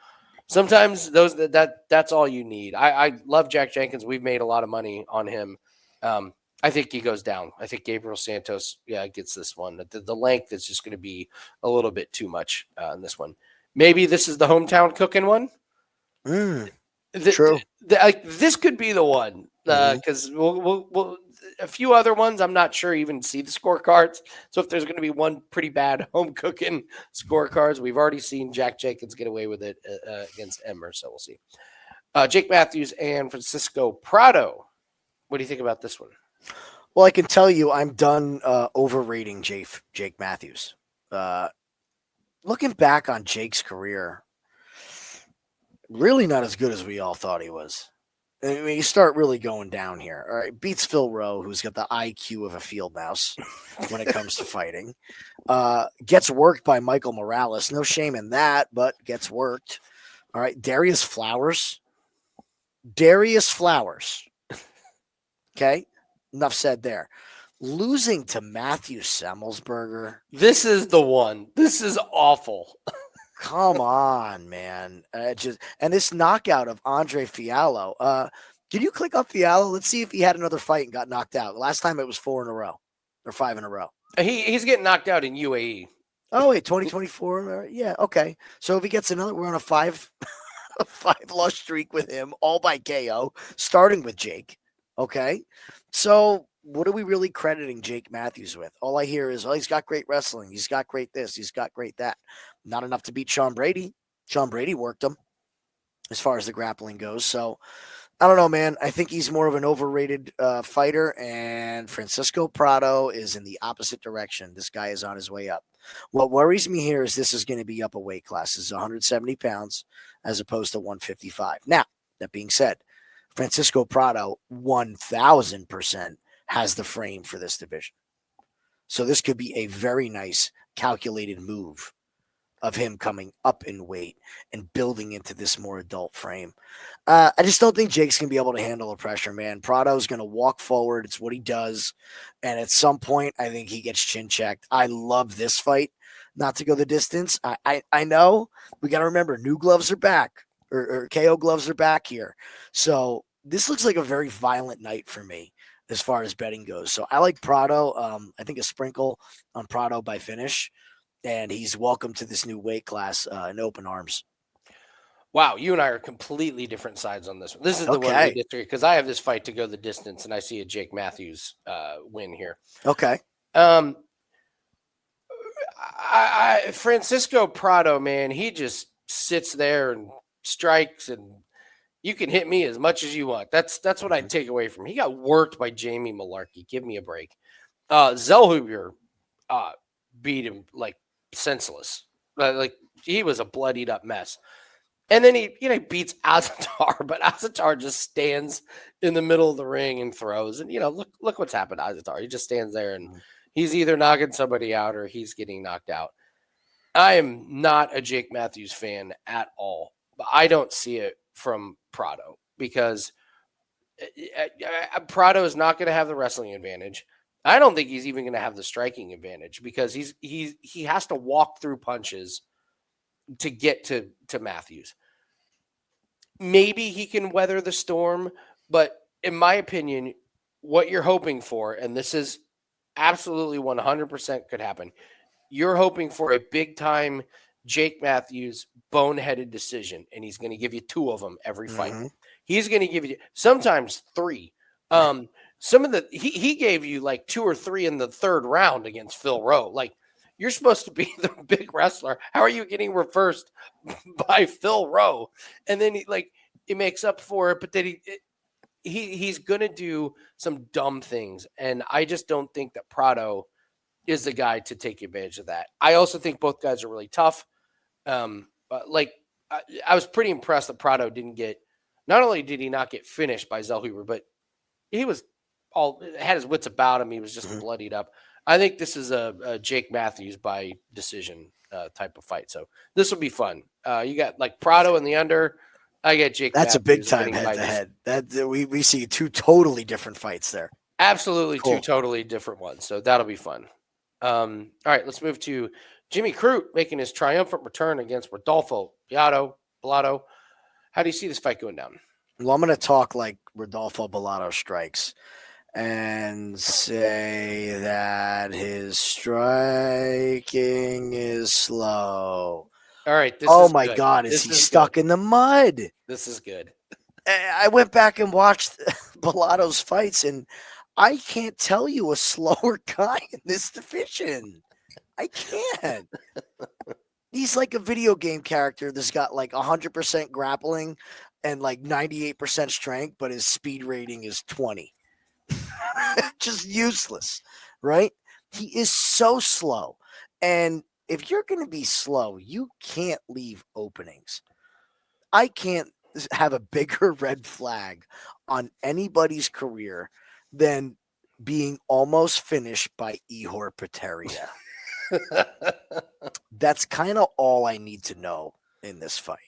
sometimes that's all you need. I love Jack Jenkins. We've made a lot of money on him. I think he goes down. I think Gabriel Santos, gets this one. The length is just going to be a little bit too much in this one. Maybe this is the hometown cooking one. True. This could be the one because we'll a few other ones. I'm not sure even see the scorecards. So if there's going to be one pretty bad home cooking scorecards, we've already seen Jack Jenkins get away with it against Emmer. So we'll see. Jake Matthews and Francisco Prado. What do you think about this one? Well, I can tell you I'm done overrating Jake Matthews. Looking back on Jake's career, really not as good as we all thought he was. I mean, you start really going down here. All right, beats Phil Rowe, who's got the IQ of a field mouse when it comes to fighting. Gets worked by Michael Morales. No shame in that, but gets worked. All right, Darius Flowers. Okay, enough said there. Losing to Matthew Semmelsberger. This is the one. This is awful. Come on, man. And this knockout of Andre Fiallo. Can you click up Fiallo? Let's see if he had another fight and got knocked out. Last time it was 4 in a row or 5 in a row. He's getting knocked out in UAE. Oh, wait, 2024. Yeah, okay. So if he gets another, we're on a 5 loss streak with him, all by KO, starting with Jake. Okay. So what are we really crediting Jake Matthews with? All I hear is, he's got great wrestling. He's got great this. He's got great that. Not enough to beat Sean Brady. Sean Brady worked him as far as the grappling goes. So I don't know, man. I think he's more of an overrated fighter, and Francisco Prado is in the opposite direction. This guy is on his way up. What worries me here is this is going to be up a weight class. This is 170 pounds as opposed to 155. Now, that being said, Francisco Prado 1,000% has the frame for this division. So this could be a very nice calculated move of him coming up in weight and building into this more adult frame. I just don't think Jake's going to be able to handle the pressure, man. Prado's going to walk forward. It's what he does. And at some point, I think he gets chin checked. I love this fight. Not to go the distance. I know we got to remember new gloves are back or KO gloves are back here. So this looks like a very violent night for me as far as betting goes. So I like Prado. I think a sprinkle on Prado by finish. And he's welcome to this new weight class in open arms. Wow, you and I are completely different sides on this one. This is the one we disagree because I have this fight to go the distance, and I see a Jake Matthews win here. Okay. Francisco Prado, man, he just sits there and strikes, and you can hit me as much as you want. That's what I take away from him. He got worked by Jamie Malarkey. Give me a break. Zellhuber beat him like senseless. Like he was a bloodied up mess. And then he beats Azatar, but Azatar just stands in the middle of the ring and throws. And look what's happened to Azatar. He just stands there and he's either knocking somebody out or he's getting knocked out. I am not a Jake Matthews fan at all, but I don't see it from Prado because Prado is not going to have the wrestling advantage. I don't think he's even going to have the striking advantage because he has to walk through punches to get to Matthews. Maybe he can weather the storm, but in my opinion, what you're hoping for, and this is absolutely 100% could happen, you're hoping for a big time Jake Matthews boneheaded decision, and he's going to give you 2 of them every fight. Mhm. He's going to give you sometimes 3. Some of the he gave you like 2 or 3 in the 3rd round against Phil Rowe. Like, you're supposed to be the big wrestler. How are you getting reversed by Phil Rowe? And then he makes up for it, but then he's going to do some dumb things, and I just don't think that Prado is the guy to take advantage of that. I also think both guys are really tough. I was pretty impressed that Prado didn't get. Not only did he not get finished by Zellhuber, but he was had his wits about him. He was just bloodied up. I think this is a Jake Matthews by decision type of fight. So this will be fun. You got like Prado in the under. I get Jake. That's Matthews a big time winning by head to head. That we see 2 totally different fights there. Absolutely, Cool. 2 totally different ones. So that'll be fun. All right, let's move to Jimmy Crute making his triumphant return against Rodolfo Bellato. How do you see this fight going down? Well, I'm going to talk like Rodolfo Bellato strikes and say that his striking is slow. All right. Oh my God, is he stuck in the mud? This is good. I went back and watched Bellato's fights, and I can't tell you a slower guy in this division. I can't. He's like a video game character that's got like 100% grappling and like 98% strength, but his speed rating is 20. Just useless, right? He is so slow. And if you're going to be slow, you can't leave openings. I can't have a bigger red flag on anybody's career than being almost finished by Ihor Potieria. That's kind of all I need to know in this fight.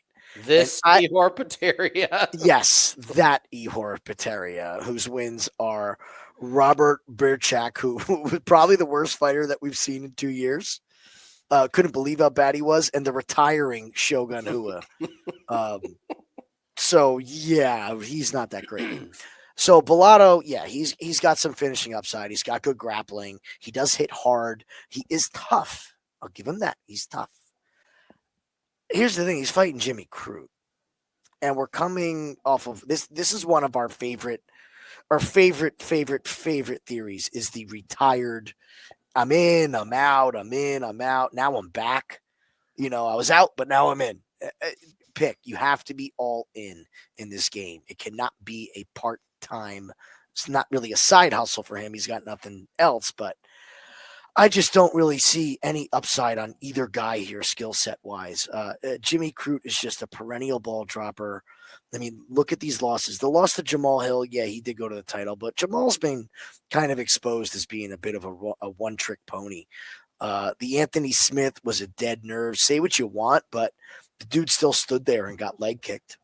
This Ihor Potieria. Yes, that Ihor Potieria, whose wins are Robert Birchak, who was probably the worst fighter that we've seen in 2 years. Couldn't believe how bad he was, and the retiring Shogun Hua. So yeah, he's not that great. So Bellato, yeah, he's got some finishing upside. He's got good grappling. He does hit hard. He is tough. I'll give him that. He's tough. Here's the thing: he's fighting Jimmy Crute, and we're coming off of this. This is one of our favorite theories. Is the retired? I'm in. I'm out. I'm in. I'm out. Now I'm back. I was out, but now I'm in. Pick. You have to be all in this game. It cannot be a part-time. It's not really a side hustle for him. He's got nothing else, but I just don't really see any upside on either guy here, skill set wise. Jimmy Crute is just a perennial ball dropper. I mean, look at these losses. The loss to Jamal Hill, yeah, he did go to the title, but Jamal's been kind of exposed as being a bit of a one-trick pony. The Anthony Smith was a dead nerve. Say what you want, but the dude still stood there and got leg kicked.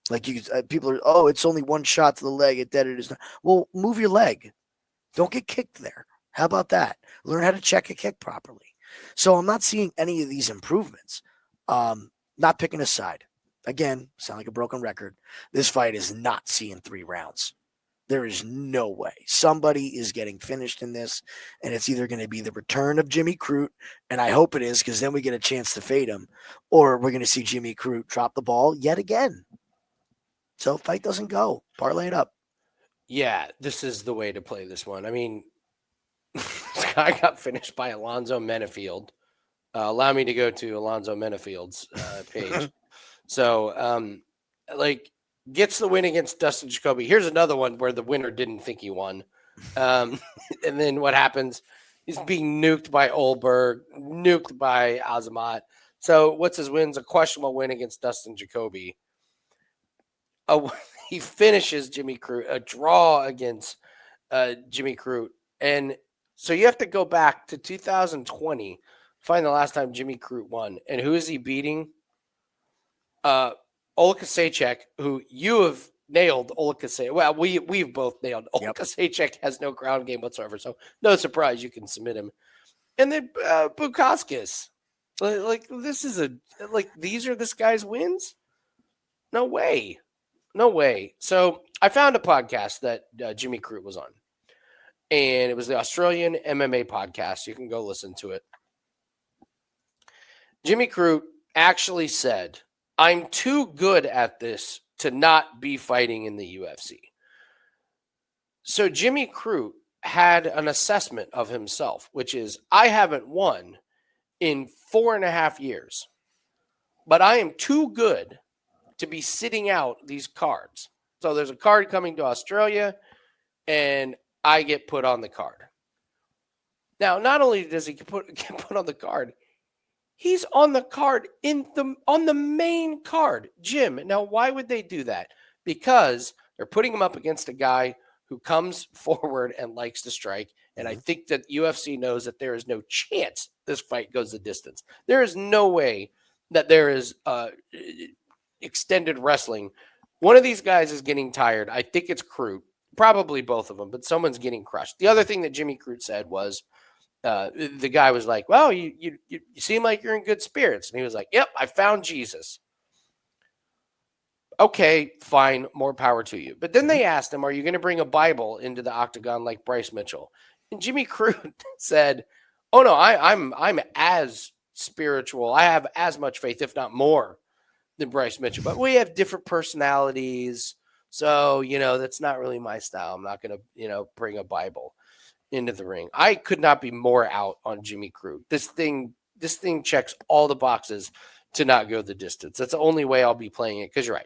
Like people are, it's only one shot to the leg. It is not. Well, move your leg. Don't get kicked there. How about that? Learn how to check a kick properly. So I'm not seeing any of these improvements. Not picking a side. Again, sound like a broken record. This fight is not seeing 3 rounds. There is no way. Somebody is getting finished in this, and it's either going to be the return of Jimmy Crute, and I hope it is because then we get a chance to fade him, or we're going to see Jimmy Crute drop the ball yet again. So fight doesn't go. Parlay it up. Yeah, this is the way to play this one. I mean, this guy got finished by Alonzo Menafield. Allow me to go to Alonzo Menafield's page. So, gets the win against Dustin Jacoby. Here's another one where the winner didn't think he won. And then what happens? He's being nuked by Olberg, nuked by Azamat. So what's his wins? A questionable win against Dustin Jacoby. He finishes Jimmy Crute, a draw against Jimmy Crute. And so you have to go back to 2020, find the last time Jimmy Crute won. And who is he beating? Oleg Kasachek, who you have nailed. Oleg Kasachek. Well, we've both nailed. Oleg Kasachek has no ground game whatsoever, so no surprise you can submit him. And then Bukauskas. Like this is these are this guy's wins? No way. No way. So I found a podcast that Jimmy Crute was on, and it was the Australian MMA podcast. You can go listen to it. Jimmy Crute actually said, "I'm too good at this to not be fighting in the UFC." So Jimmy Crute had an assessment of himself, which is, I haven't won in 4.5 years, but I am too good to be sitting out these cards. So there's a card coming to Australia, and I get put on the card. Now, not only does he get put on the card, he's on the card on the main card, Jim. Now, why would they do that? Because they're putting him up against a guy who comes forward and likes to strike. And I think that UFC knows that there is no chance this fight goes the distance. There is no way that there is extended wrestling. One of these guys is getting tired. I think it's Crute, probably both of them, but someone's getting crushed. The other thing that Jimmy Crute said was, the guy was like, well, you seem like you're in good spirits. And he was like, yep, I found Jesus. Okay, fine, more power to you. But then they asked him, are you going to bring a Bible into the octagon like Bryce Mitchell? And Jimmy Crute said, oh no, I'm as spiritual. I have as much faith, if not more, than Bryce Mitchell. But we have different personalities. So, that's not really my style. I'm not going to, bring a Bible into the ring. I could not be more out on Jimmy Crute. This thing checks all the boxes to not go the distance. That's the only way I'll be playing it. Because you're right.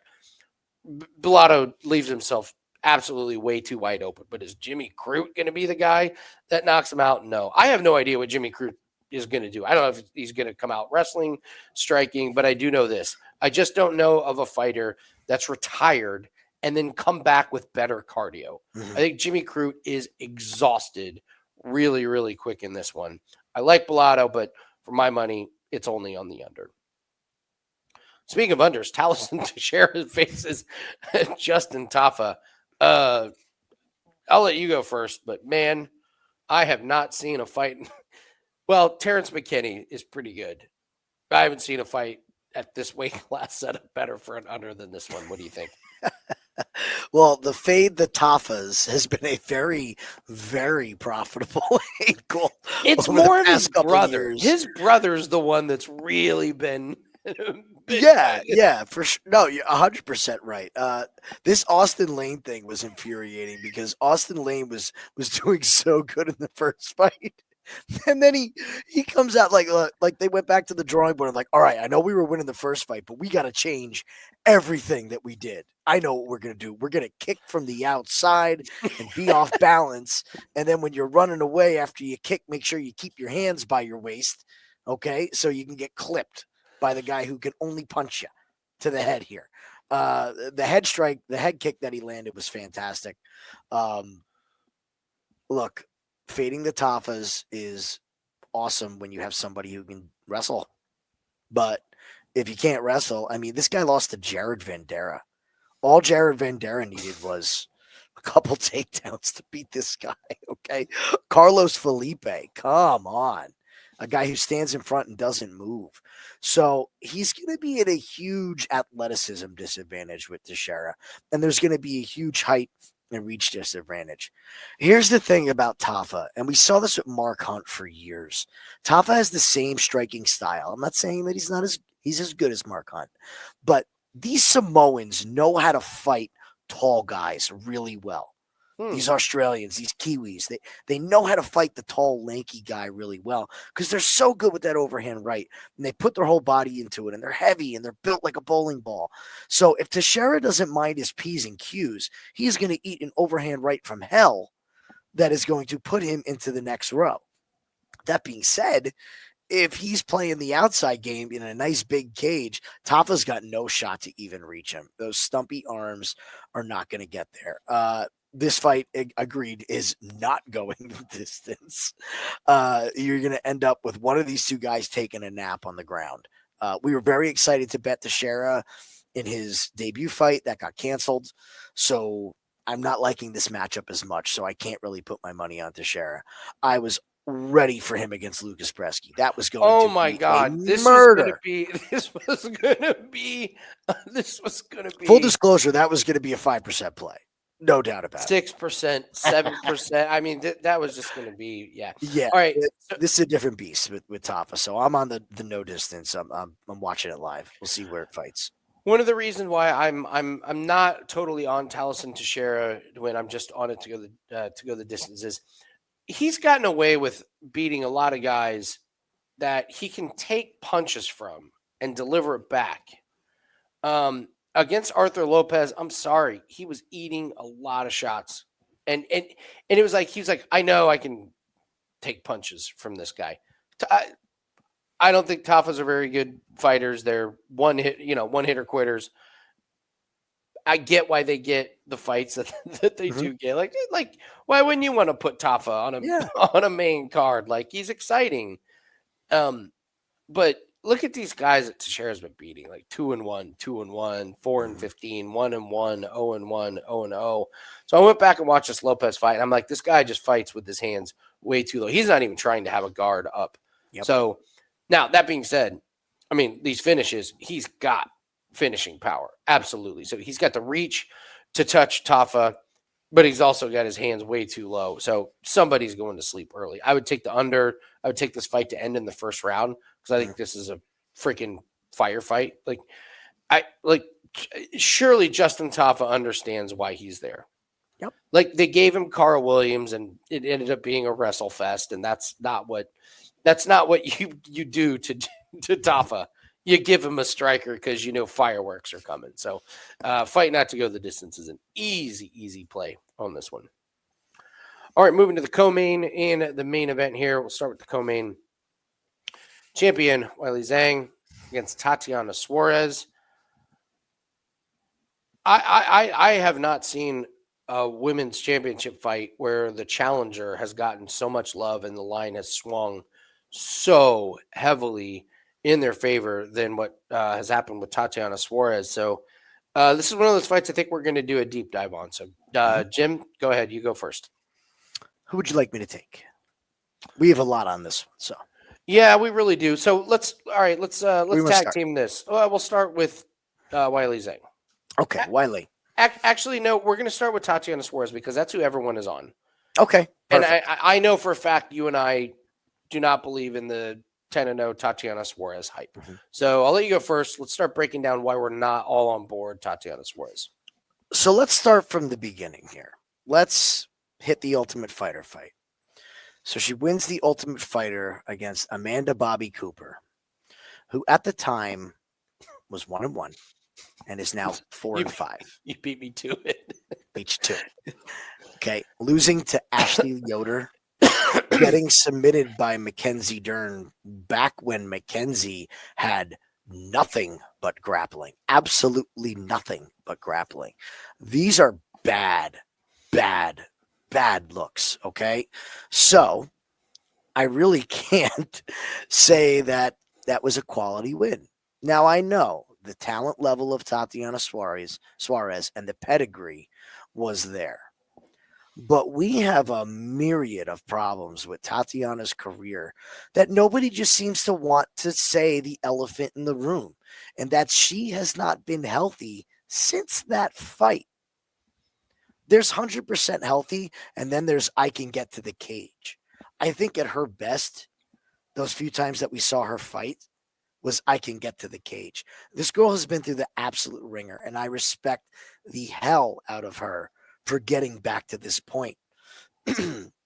Bellato leaves himself absolutely way too wide open. But is Jimmy Crute going to be the guy that knocks him out? No. I have no idea what Jimmy Crute is going to do. I don't know if he's going to come out wrestling, striking, but I do know this. I just don't know of a fighter that's retired and then come back with better cardio. I think Jimmy Crute is exhausted really, really quick in this one. I like Bellato, but for my money, it's only on the under. Speaking of unders, Taliesin Teixeira faces Justin Tafa. I'll let you go first, but man, I have not seen a fight. Well, Terrence McKinney is pretty good. I haven't seen a fight at this weight class set up better for an under than this one. What do you think? Well, the fade the Tafas has been a very, very profitable angle. It's more of his brother. His brother's the one that's really been. Yeah, for sure. No, you're 100% right. This Austin Lane thing was infuriating because Austin Lane was doing so good in the first fight. And then he comes out like they went back to the drawing board and like, all right, I know we were winning the first fight, but we got to change everything that we did. I know what we're going to do. We're going to kick from the outside and be off balance. And then when you're running away after you kick, make sure you keep your hands by your waist, okay? So you can get clipped by the guy who can only punch you to the head here. The head strike, the head kick that he landed was fantastic. Look, fading the Tafas is awesome when you have somebody who can wrestle. But if you can't wrestle, I mean, this guy lost to Jared Vandera. All Jared Vandera needed was a couple takedowns to beat this guy, okay? Carlos Felipe, come on. A guy who stands in front and doesn't move. So he's going to be at a huge athleticism disadvantage with Teixeira. And there's going to be a huge height and reach disadvantage. Here's the thing about Tafa, and we saw this with Mark Hunt for years. Tafa has the same striking style. I'm not saying that he's as good as Mark Hunt, but these Samoans know how to fight tall guys really well. These Australians, these Kiwis, they know how to fight the tall, lanky guy really well because they're so good with that overhand right. And they put their whole body into it, and they're heavy, and they're built like a bowling ball. So if Teixeira doesn't mind his P's and Q's, he's going to eat an overhand right from hell that is going to put him into the next row. That being said, if he's playing the outside game in a nice big cage, Tafa's got no shot to even reach him. Those stumpy arms are not going to get there. This fight, agreed, is not going the distance. You're going to end up with one of these two guys taking a nap on the ground. We were very excited to bet Teixeira in his debut fight. That got canceled. So I'm not liking this matchup as much, so I can't really put my money on Teixeira. I was ready for him against Lucas Bresky. That was going Oh to my be God! a This murder. was gonna be. This was gonna Full be disclosure, that was going to be a 5% play. No doubt about it. 6%, 7%. I mean, that was just gonna be Yeah, All right. So this is a different beast with Tafa. So I'm on the no distance. I'm watching it live. We'll see where it fights. one of the reasons why I'm not totally on Taliesin Teixeira when I'm just on it to go the distance is he's gotten away with beating a lot of guys that he can take punches from and deliver it back. Against Arthur Lopez, I'm sorry, he was eating a lot of shots, and it was like he was like, I know I can take punches from this guy. I don't think Tafa's are very good fighters. They're one hitter quitters. I get why they get the fights that they do get. Like why wouldn't you want to put Tafa on on a main card? Like he's exciting. But look at these guys that Teixeira's been beating, like 2-1, 2-1, 4-15, 1-1, 0-1, 0-0. So I went back and watched this Lopez fight, and I'm like, this guy just fights with his hands way too low. He's not even trying to have a guard up. Yep. So now that being said, I mean, these finishes, he's got finishing power. Absolutely. So he's got the reach to touch Tafa, but he's also got his hands way too low. So somebody's going to sleep early. I would take the under. I would take this fight to end in the first round because I think this is a freaking firefight. Surely Justin Tafa understands why he's there. Yep. Like they gave him Carl Williams and it ended up being a wrestle fest. And that's not what you do to Tafa. You give him a striker because you know fireworks are coming. So fight not to go the distance is an easy play on this one. All right, moving to the co-main and the main event here. We'll start with the co-main. Champion Weili Zhang against Tatiana Suarez. I have not seen a women's championship fight where the challenger has gotten so much love and the line has swung so heavily in their favor than what has happened with Tatiana Suarez. So this is one of those fights I think we're going to do a deep dive on. So Jim, go ahead. You go first. Who would you like me to take? We have a lot on this one, so. Yeah, we really do. So let's tag team this. We'll start with Weili Zhang. Okay, Weili. Actually, no, we're going to start with Tatiana Suarez because that's who everyone is on. Okay, perfect. And I know for a fact you and I do not believe in the 10-0 Tatiana Suarez hype. So I'll let you go first. Let's start breaking down why we're not all on board Tatiana Suarez. So let's start from the beginning here. Let's hit the Ultimate Fighter fight. So she wins the Ultimate Fighter against Amanda Bobby Cooper, who at the time was 1-1 and is now 4-5. You beat me to it. Beat you to it. Okay, losing to Ashley Yoder, getting submitted by Mackenzie Dern back when Mackenzie had nothing but grappling. Absolutely nothing but grappling. These are bad looks, okay? So I really can't say that was a quality win. Now I know the talent level of Tatiana Suarez and the pedigree was there. But we have a myriad of problems with Tatiana's career that nobody just seems to want to say the elephant in the room, and that she has not been healthy since that fight. There's 100% healthy, and then there's I can get to the cage. I think at her best, those few times that we saw her fight, was I can get to the cage. This girl has been through the absolute ringer, and I respect the hell out of her for getting back to this point.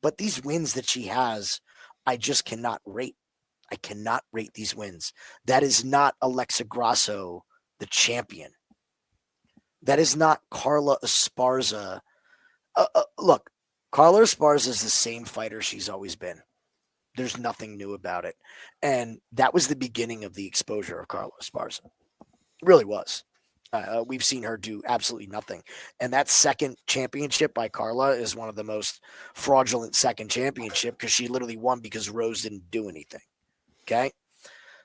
But these wins that she has, I just cannot rate. I cannot rate these wins. That is not Alexa Grasso, the champion. That is not Carla Esparza. Look, Carla Esparza is the same fighter she's always been. There's nothing new about it. And that was the beginning of the exposure of Carla Esparza. It really was. We've seen her do absolutely nothing. And that second championship by Carla is one of the most fraudulent second championship because she literally won because Rose didn't do anything. Okay?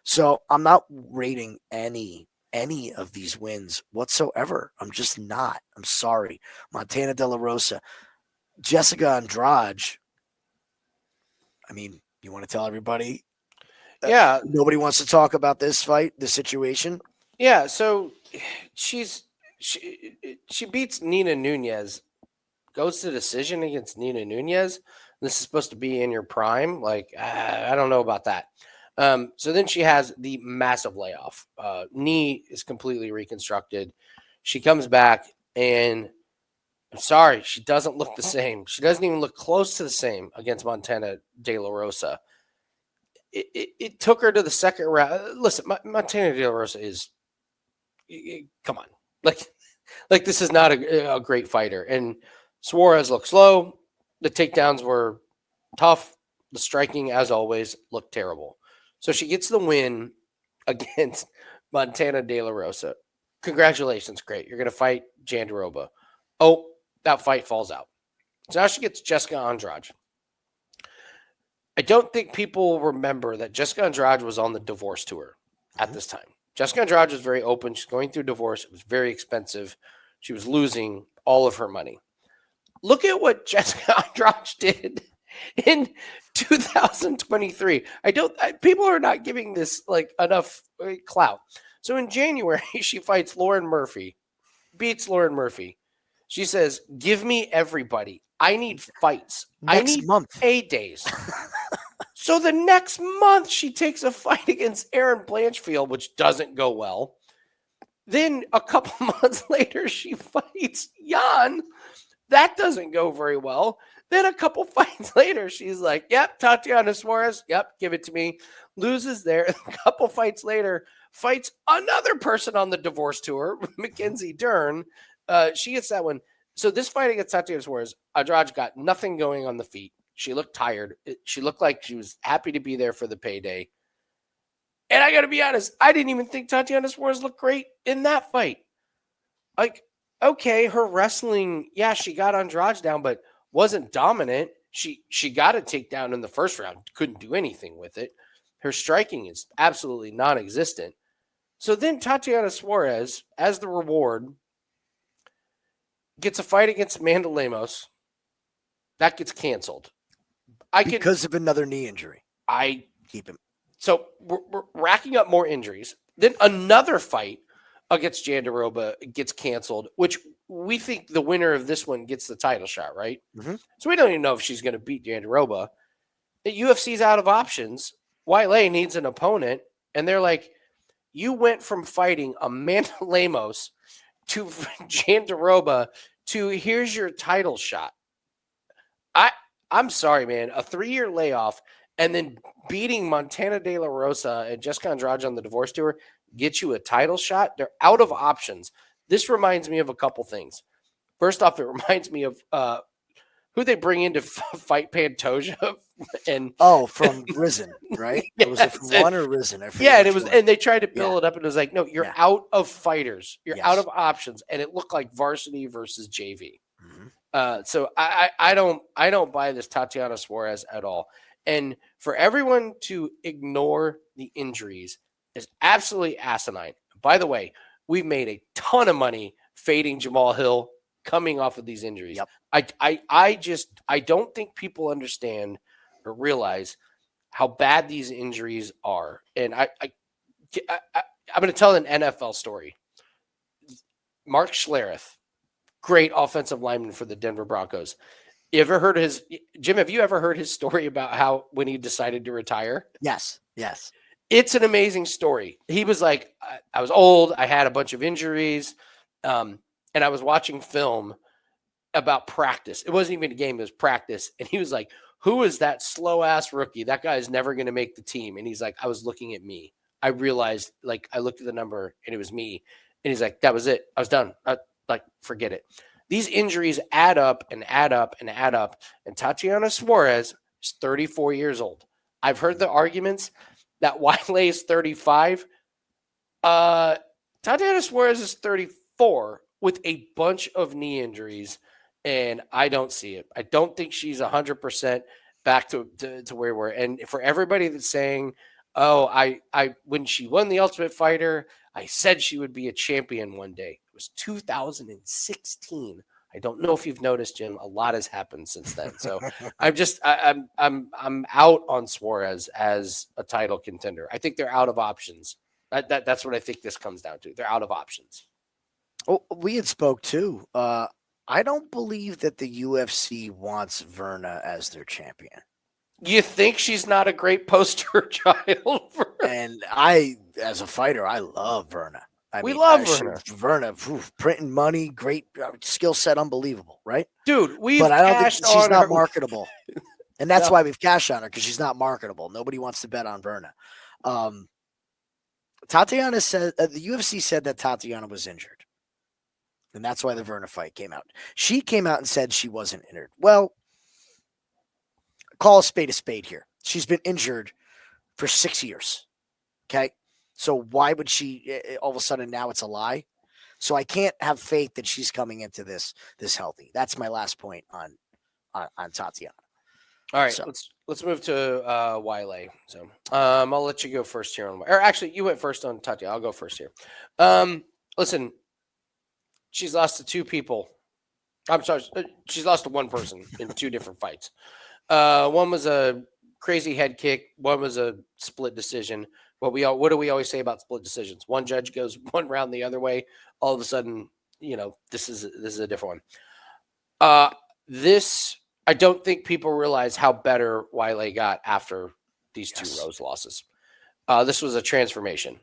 So I'm not rating any of these wins whatsoever. I'm just not. I'm sorry. Montana De La Rosa. Jessica Andrade. I mean, you want to tell everybody? Yeah. Nobody wants to talk about this fight, this situation. Yeah. So she beats Nina Nunez, goes to decision against Nina Nunez. This is supposed to be in your prime. Like, I don't know about that. So then she has the massive layoff. Knee is completely reconstructed. She comes back, and I'm sorry, she doesn't look the same. She doesn't even look close to the same against Montana De La Rosa. It took her to the second round. Listen, Montana De La Rosa is, come on. Like this is not a great fighter. And Suarez looked slow. The takedowns were tough. The striking, as always, looked terrible. So she gets the win against Montana De La Rosa. Congratulations, great. You're going to fight Jandiroba. Oh, that fight falls out. So now she gets Jessica Andrade. I don't think people remember that Jessica Andrade was on the divorce tour at this time. Jessica Andrade was very open. She's going through divorce. It was very expensive. She was losing all of her money. Look at what Jessica Andrade did in 2023. People are not giving this like enough clout. So in January, she fights Lauren Murphy, beats Lauren Murphy. She says, "Give me everybody. I need fights. I need paydays." So the next month, she takes a fight against Erin Blanchfield, which doesn't go well. Then a couple months later, she fights Hyun. That doesn't go very well. Then a couple fights later, she's like, "Yep, Tatiana Suarez. Yep, give it to me." Loses there. A couple fights later, fights another person on the divorce tour, Mackenzie Dern. She gets that one. So this fight against Tatiana Suarez, Andrade got nothing going on the feet. She looked tired. She looked like she was happy to be there for the payday. And I got to be honest, I didn't even think Tatiana Suarez looked great in that fight. Like, okay, her wrestling, yeah, she got Andrade down, but wasn't dominant. She got a takedown in the first round, couldn't do anything with it. Her striking is absolutely non-existent. So then Tatiana Suarez, as the reward, gets a fight against Amanda Lemos. That gets canceled. Because of another knee injury. I keep him. So we're racking up more injuries. Then another fight against Jandiroba gets canceled, which we think the winner of this one gets the title shot, right? Mm-hmm. So we don't even know if she's going to beat Jandiroba. The UFC's out of options. Wile needs an opponent, and they're like, you went from fighting Amanda Lemos to Jandiroba to here's your title shot. I'm sorry, man. A 3-year layoff and then beating Montana De La Rosa and Jessica Andrade on the divorce tour get you a title shot. They're out of options. This reminds me of a couple things. First off, it reminds me of who they bring in to fight Pantoja. And from Risen, right? Yes, was it from One or Risen? Yeah, and it was, and they tried to build it up, and it was like, no, you're out of fighters. You're out of options, and it looked like varsity versus JV. Mm-hmm. So I don't buy this Tatiana Suarez at all. And for everyone to ignore the injuries is absolutely asinine. By the way, we've made a ton of money fading Jamal Hill coming off of these injuries. Yep. I don't think people understand or realize how bad these injuries are. And I'm going to tell an NFL story. Mark Schlereth, great offensive lineman for the Denver Broncos. You ever heard Jim, have you ever heard his story about how when he decided to retire? Yes. It's an amazing story. He was like, I was old. I had a bunch of injuries. And I was watching film about practice. It wasn't even a game. It was practice. And he was like, who is that slow ass rookie? That guy is never going to make the team. And he's like, I was looking at me. I realized, like, I looked at the number and it was me. And he's like, that was it. I was done. Forget it. These injuries add up and add up and add up. And Tatiana Suarez is 34 years old. I've heard the arguments that Wile is 35. Tatiana Suarez is 34 with a bunch of knee injuries, and I don't see it. I don't think she's 100% back to where we're. And for everybody that's saying, oh, I when she won the Ultimate Fighter, I said she would be a champion one day. It was 2016. I don't know if you've noticed, Jim. A lot has happened since then. So I'm out on Suarez as a title contender. I think they're out of options. That's what I think this comes down to. They're out of options. Oh, we had spoke too. I don't believe that the UFC wants Verna as their champion. You think she's not a great poster child for her? And I, as a fighter, I love Verna. We love Verna. Verna, printing money, great skill set, unbelievable, right? Dude, but I don't think she's not marketable. And that's No. why we've cashed on her, because she's not marketable. Nobody wants to bet on Verna. Tatiana said, the UFC said that Tatiana was injured. And that's why the Verna fight came out. She came out and said she wasn't injured. Well, call a spade here. She's been injured for 6 years. Okay. So why would she all of a sudden now it's a lie? So I can't have faith that she's coming into this healthy. That's my last point on Tatiana. All right, so let's move to Wiley. So I'll let you go first here on, or actually you went first on Tatiana. I'll go first here. Listen, she's lost to two people. I'm sorry, she's lost to one person in two different fights. One was a crazy head kick. One was a split decision. What do we always say about split decisions? One judge goes one round the other way. All of a sudden, this is a different one. This I don't think people realize how better Wiley got after these two Rose losses. This was a transformation.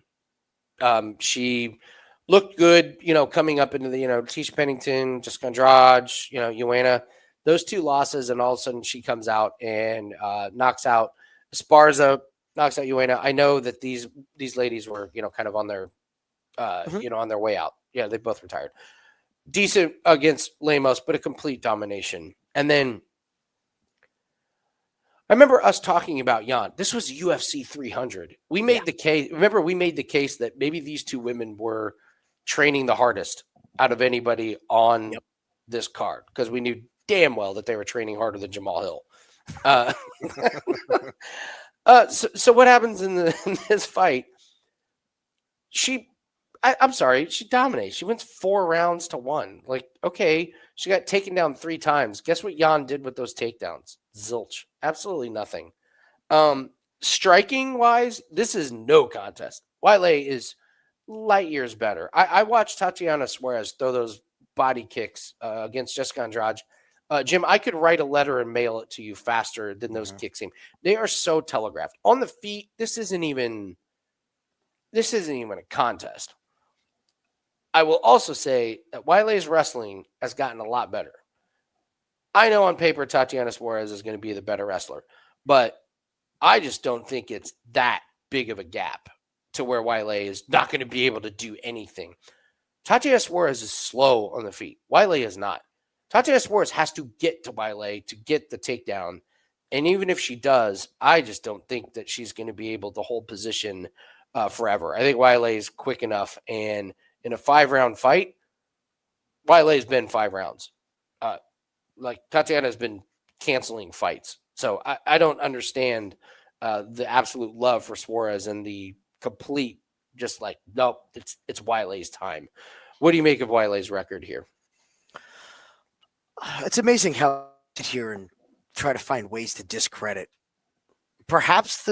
She looked good, coming up into the, Tisha Pennington, Jessica Andrade, Joanna, those two losses, and all of a sudden she comes out and knocks out Esparza, knocks out Joanna. I know that these ladies were, kind of on their, on their way out. Yeah, they both retired. Decent against Lemos, but a complete domination. And then I remember us talking about Jan. This was UFC 300. We made the case. Remember, we made the case that maybe these two women were training the hardest out of anybody on this card, because we knew damn well that they were training harder than Jamal Hill. So what happens in this fight? I'm sorry, she dominates. She wins 4 rounds to 1. Like, okay, she got taken down 3 times. Guess what Jan did with those takedowns? Zilch. Absolutely nothing. Striking wise, this is no contest. Wiley is light years better. I watched Tatiana Suarez throw those body kicks against Jessica Andrade. Jim, I could write a letter and mail it to you faster than those kicks seem. They are so telegraphed. On the feet, this isn't even a contest. I will also say that Wiley's wrestling has gotten a lot better. I know on paper Tatiana Suarez is going to be the better wrestler, but I just don't think it's that big of a gap to where Wiley is not going to be able to do anything. Tatiana Suarez is slow on the feet. Wiley is not. Tatiana Suarez has to get to Wiley to get the takedown, and even if she does, I just don't think that she's going to be able to hold position forever. I think Wiley is quick enough, and in a 5-round fight, Wiley's been 5 rounds. Like Tatiana has been canceling fights. So I don't understand the absolute love for Suarez and the complete just like, nope, it's Wiley's time. What do you make of Wiley's record here? It's amazing how I sit here and try to find ways to discredit. Perhaps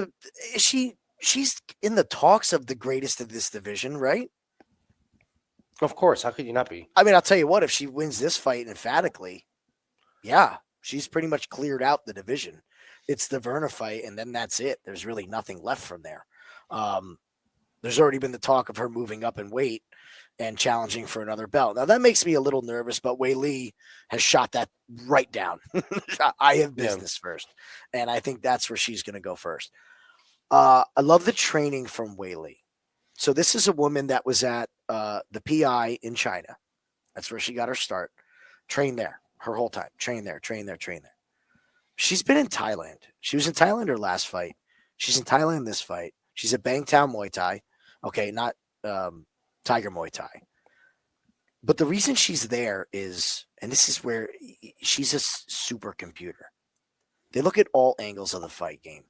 she's in the talks of the greatest of this division, right? Of course. How could you not be? I mean, I'll tell you what, if she wins this fight emphatically, yeah, she's pretty much cleared out the division. It's the Verna fight, and then that's it. There's really nothing left from there. There's already been the talk of her moving up in weight and challenging for another belt. Now, that makes me a little nervous, but Wei Li has shot that right down. I have business first, and I think that's where she's going to go first. I love the training from Wei Li. So this is a woman that was at the PI in China. That's where she got her start. Trained there her whole time. Trained there. She's been in Thailand. She was in Thailand her last fight. She's in Thailand this fight. She's at Bangtao Muay Thai. Okay, not Tiger Muay Thai. But the reason she's there is, and this is where she's a supercomputer. They look at all angles of the fight game.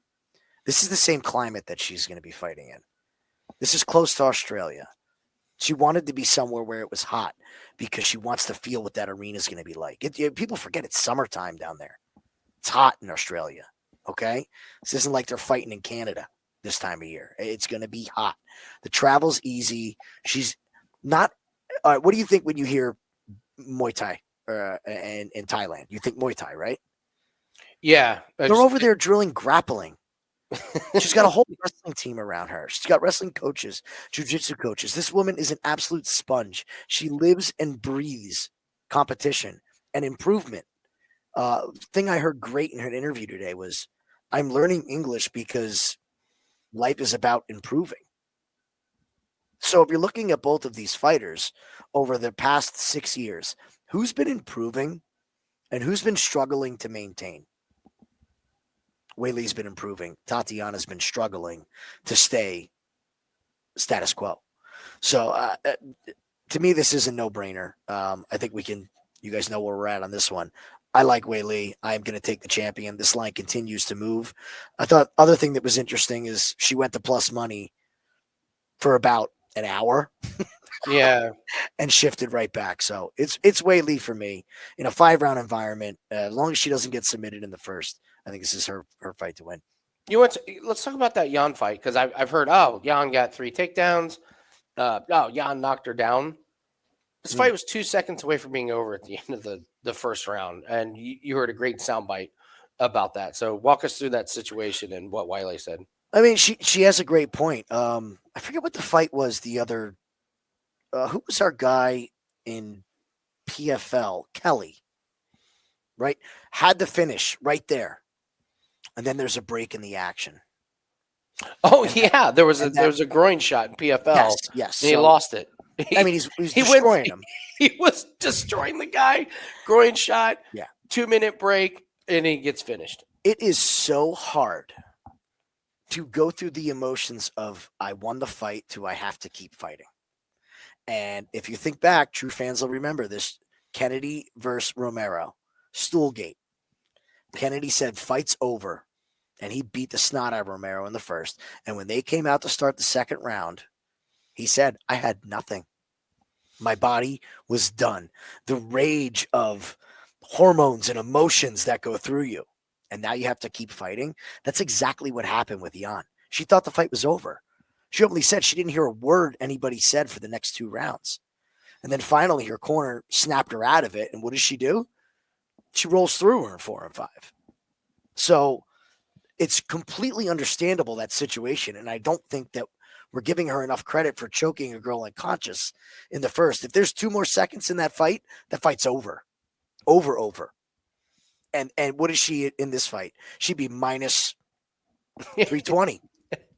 This is the same climate that she's going to be fighting in. This is close to Australia. She wanted to be somewhere where it was hot because she wants to feel what that arena is going to be like. People forget it's summertime down there. It's hot in Australia. Okay. This isn't like they're fighting in Canada this time of year. It's going to be hot. The travel's easy. She's not. What do you think when you hear Muay Thai in Thailand? You think Muay Thai, right? Yeah. They're over there drilling grappling. She's got a whole wrestling team around her. She's got wrestling coaches, jiu-jitsu coaches. This woman is an absolute sponge. She lives and breathes competition and improvement. Thing I heard great in her interview today was, I'm learning English because life is about improving. So if you're looking at both of these fighters over the past 6 years, who's been improving and who's been struggling to maintain? Weili's been improving. Tatiana's been struggling to stay status quo. So to me, this is a no-brainer. I think you guys know where we're at on this one. I like Weili. I'm going to take the champion. This line continues to move. I thought other thing that was interesting is she went to plus money for about an hour. Yeah. And shifted right back. So it's Weili for me in a 5-round environment. As long as she doesn't get submitted in the first, I think this is her fight to win. Let's talk about that Jan fight, because I've heard, Jan got 3 takedowns. Jan knocked her down. This fight was 2 seconds away from being over at the end of the first round, and you heard a great soundbite about that. So walk us through that situation and what Weili said. I mean, she has a great point. I forget what the fight was. The other, who was our guy in PFL? Kelly, right? Had the finish right there, and then there's a break in the action. Oh, yeah, there was a groin shot in PFL. Yes. And he lost it. I mean, he's destroying him. He was destroying the guy. Groin shot. Yeah. 2-minute break, and he gets finished. It is so hard to go through the emotions of I won the fight to I have to keep fighting. And if you think back, true fans will remember this: Kennedy versus Romero, Stoolgate. Kennedy said fight's over, and he beat the snot out of Romero in the first. And when they came out to start the second round, he said, I had nothing. My body was done. The rage of hormones and emotions that go through you. And now you have to keep fighting. That's exactly what happened with Jan. She thought the fight was over. She openly said she didn't hear a word anybody said for the next 2 rounds. And then finally her corner snapped her out of it. And what does she do? She rolls through her in 4 and 5. So it's completely understandable, that situation. And I don't think that we're giving her enough credit for choking a girl unconscious in the first. If there's 2 more seconds in that fight's over. Over. And what is she in this fight? She'd be minus 320.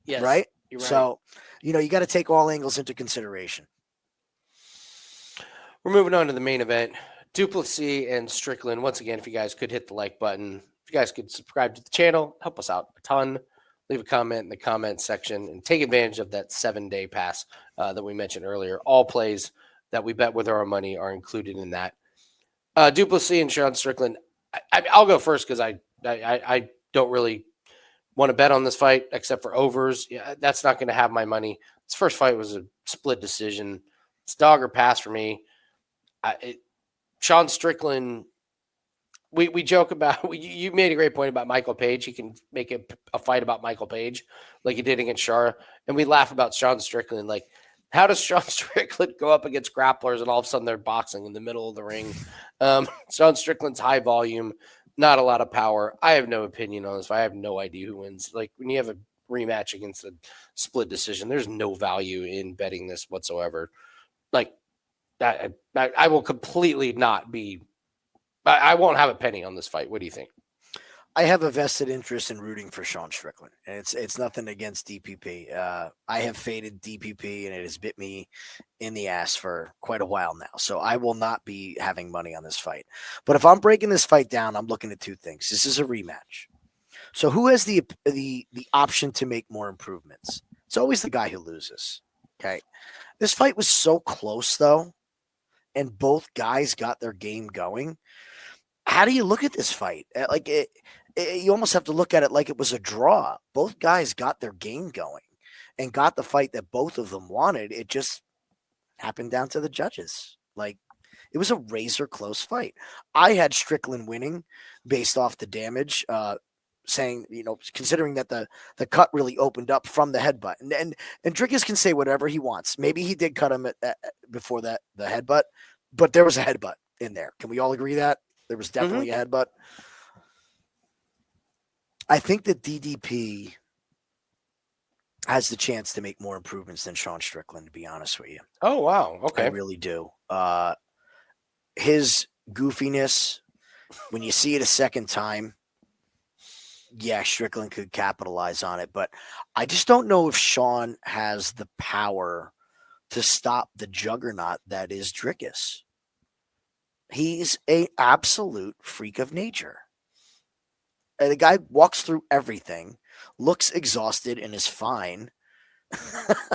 Yes, right? You're right. So, you got to take all angles into consideration. We're moving on to the main event. Duplessis and Strickland. Once again, if you guys could hit the like button, if you guys could subscribe to the channel, help us out a ton. Leave a comment in the comment section and take advantage of that 7-day pass that we mentioned earlier. All plays that we bet with our money are included in that. Duplessis and Sean Strickland. I'll go first because I don't really want to bet on this fight except for overs. Yeah, that's not going to have my money. This first fight was a split decision. It's dog or pass for me. Sean Strickland, we joke about, you made a great point about Michael Page. He can make a fight about Michael Page like he did against Shara. And we laugh about Sean Strickland. Like, how does Sean Strickland go up against grapplers and all of a sudden they're boxing in the middle of the ring? Sean Strickland's high volume, not a lot of power. I have no opinion on this. I have no idea who wins. Like, when you have a rematch against a split decision, there's no value in betting this whatsoever. Like, I will completely not be. I won't have a penny on this fight. What do you think? I have a vested interest in rooting for Sean Strickland, and it's nothing against DPP. I have faded DPP, and it has bit me in the ass for quite a while now. So I will not be having money on this fight. But if I'm breaking this fight down, I'm looking at 2 things. This is a rematch. So who has the option to make more improvements? It's always the guy who loses. Okay. This fight was so close, though, and both guys got their game going. How do you look at this fight? Like, you almost have to look at it like it was a draw. Both guys got their game going and got the fight that both of them wanted. It just happened down to the judges. Like, it was a razor close fight. I had Strickland winning based off the damage, saying, considering that the cut really opened up from the headbutt. And Drickus can say whatever he wants. Maybe he did cut him before the headbutt, but there was a headbutt in there. Can we all agree that? There was definitely a headbutt. I think that DDP has the chance to make more improvements than Sean Strickland, to be honest with you. Oh, wow. Okay. I really do. His goofiness, when you see it a second time, yeah, Strickland could capitalize on it. But I just don't know if Sean has the power to stop the juggernaut that is Drickus. He's an absolute freak of nature. And the guy walks through everything, looks exhausted, and is fine.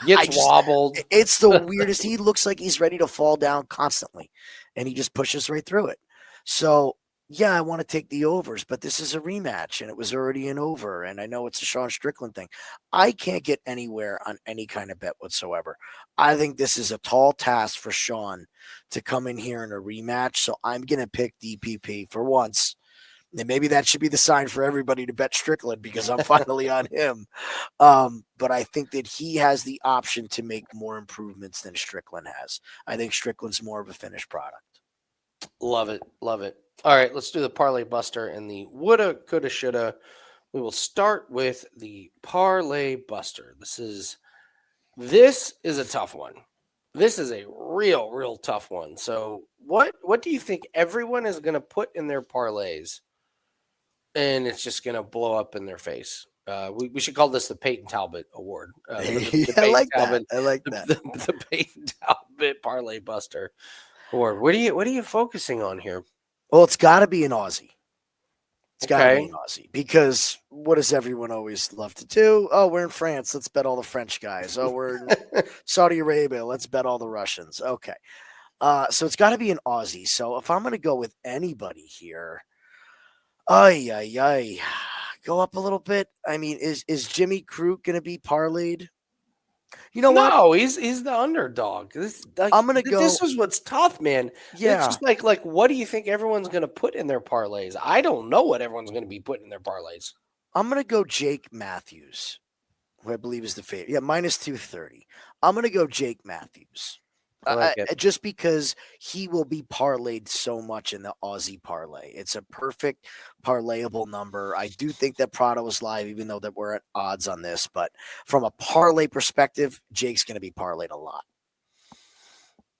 Gets wobbled. It's the weirdest. He looks like he's ready to fall down constantly, and he just pushes right through it. So, yeah, I want to take the overs, but this is a rematch, and it was already an over, and I know it's a Sean Strickland thing. I can't get anywhere on any kind of bet whatsoever. I think this is a tall task for Sean to come in here in a rematch, so I'm going to pick DPP for once. And maybe that should be the sign for everybody to bet Strickland because I'm finally on him. But I think that he has the option to make more improvements than Strickland has. I think Strickland's more of a finished product. Love it. Love it. All right, let's do the parlay buster and the woulda, coulda, shoulda. We will start with the parlay buster. This is a tough one. This is a real tough one. So what do you think everyone is going to put in their parlays? And it's just going to blow up in their face. We should call this the Peyton Talbot Award. I like that. I like that. The Peyton Talbot Parlay Buster Award. What are you focusing on here? Well, it's got to be an Aussie. It's got to be an Aussie because what does everyone always love to do? Oh, we're in France. Let's bet all the French guys. Oh, we're in Saudi Arabia. Let's bet all the Russians. Okay. So it's got to be an Aussie. So if I'm going to go with anybody here, go up a little bit. I mean, is Jimmy Crute going to be parlayed? You know what? No, he's the underdog. I'm going to go. This is what's tough, man. Yeah. It's just like what do you think everyone's going to put in their parlays? I don't know what everyone's going to be putting in their parlays. I'm going to go Jake Matthews, who I believe is the favorite. Yeah, minus 230. I'm going to go Jake Matthews. Just because he will be parlayed so much in the Aussie parlay. It's a perfect parlayable number. I do think that Prado is live, even though that we're at odds on this. But from a parlay perspective, Jake's going to be parlayed a lot.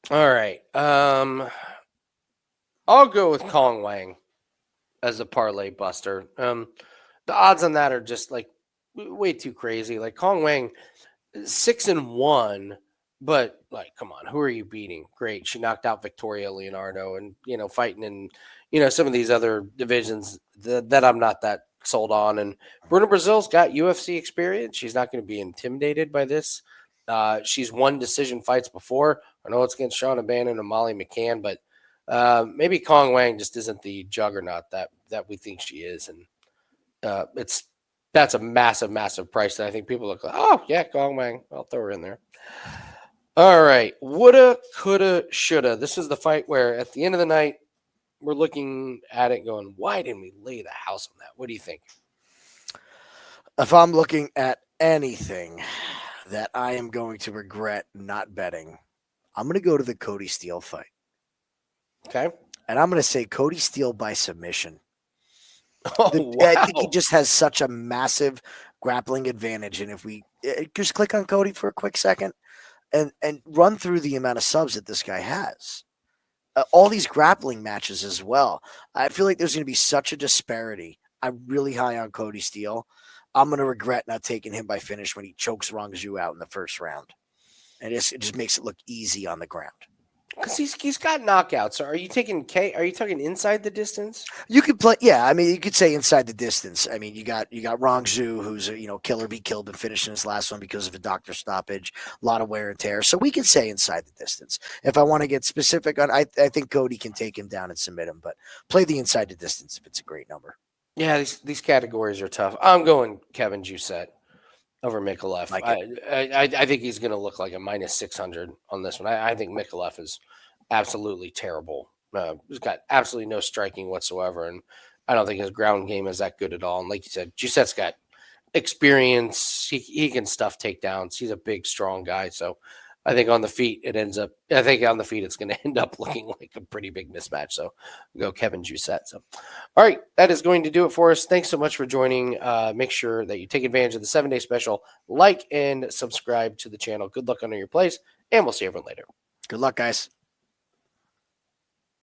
All right. I'll go with Cong Wang as a parlay buster. The odds on that are just like way too crazy. Like Cong Wang, 6-1. But, like, come on, who are you beating? Great. She knocked out Victoria Leonardo and, fighting in, some of these other divisions that I'm not that sold on. And Bruna Brazil's got UFC experience. She's not going to be intimidated by this. She's won decision fights before. I know it's against Shauna Bannon and Molly McCann, but maybe Cong Wang just isn't the juggernaut that we think she is. And that's a massive price that I think people look like, oh, yeah, Cong Wang. I'll throw her in there. All right. Woulda, coulda, shoulda. This is the fight where at the end of the night, we're looking at it going, why didn't we lay the house on that? What do you think? If I'm looking at anything that I am going to regret not betting, I'm going to go to the Cody Steele fight. Okay. And I'm going to say Cody Steele by submission. Oh, wow. I think he just has such a massive grappling advantage. And if we just click on Cody for a quick second, and run through the amount of subs that this guy has. All these grappling matches as well. I feel like there's going to be such a disparity. I'm really high on Cody Steele. I'm going to regret not taking him by finish when he chokes Rongzhu out in the first round. And it just makes it look easy on the ground. Because he's got knockouts. So are you taking Are you talking inside the distance? You could play, yeah. I mean, you could say inside the distance. I mean, you got Rongzhu, who's a killer be killed and finishing his last one because of a doctor stoppage, a lot of wear and tear. So we could say inside the distance. If I want to get specific on, I think Cody can take him down and submit him, but play the inside the distance if it's a great number. Yeah, these categories are tough. I'm going Kevin Jousset. over Micallef. Like I think he's going to look like a minus 600 on this one. I think Micallef is absolutely terrible. He's got absolutely no striking whatsoever, and I don't think his ground game is that good at all. And like you said, Jousset's got experience. He can stuff takedowns. He's a big, strong guy. So I think on the feet, it's going to end up looking like a pretty big mismatch. So go Kevin Jousset. So, all right, that is going to do it for us. Thanks so much for joining. Make sure that you take advantage of the 7-day special, like and subscribe to the channel. Good luck on your plays, and we'll see everyone later. good luck, guys.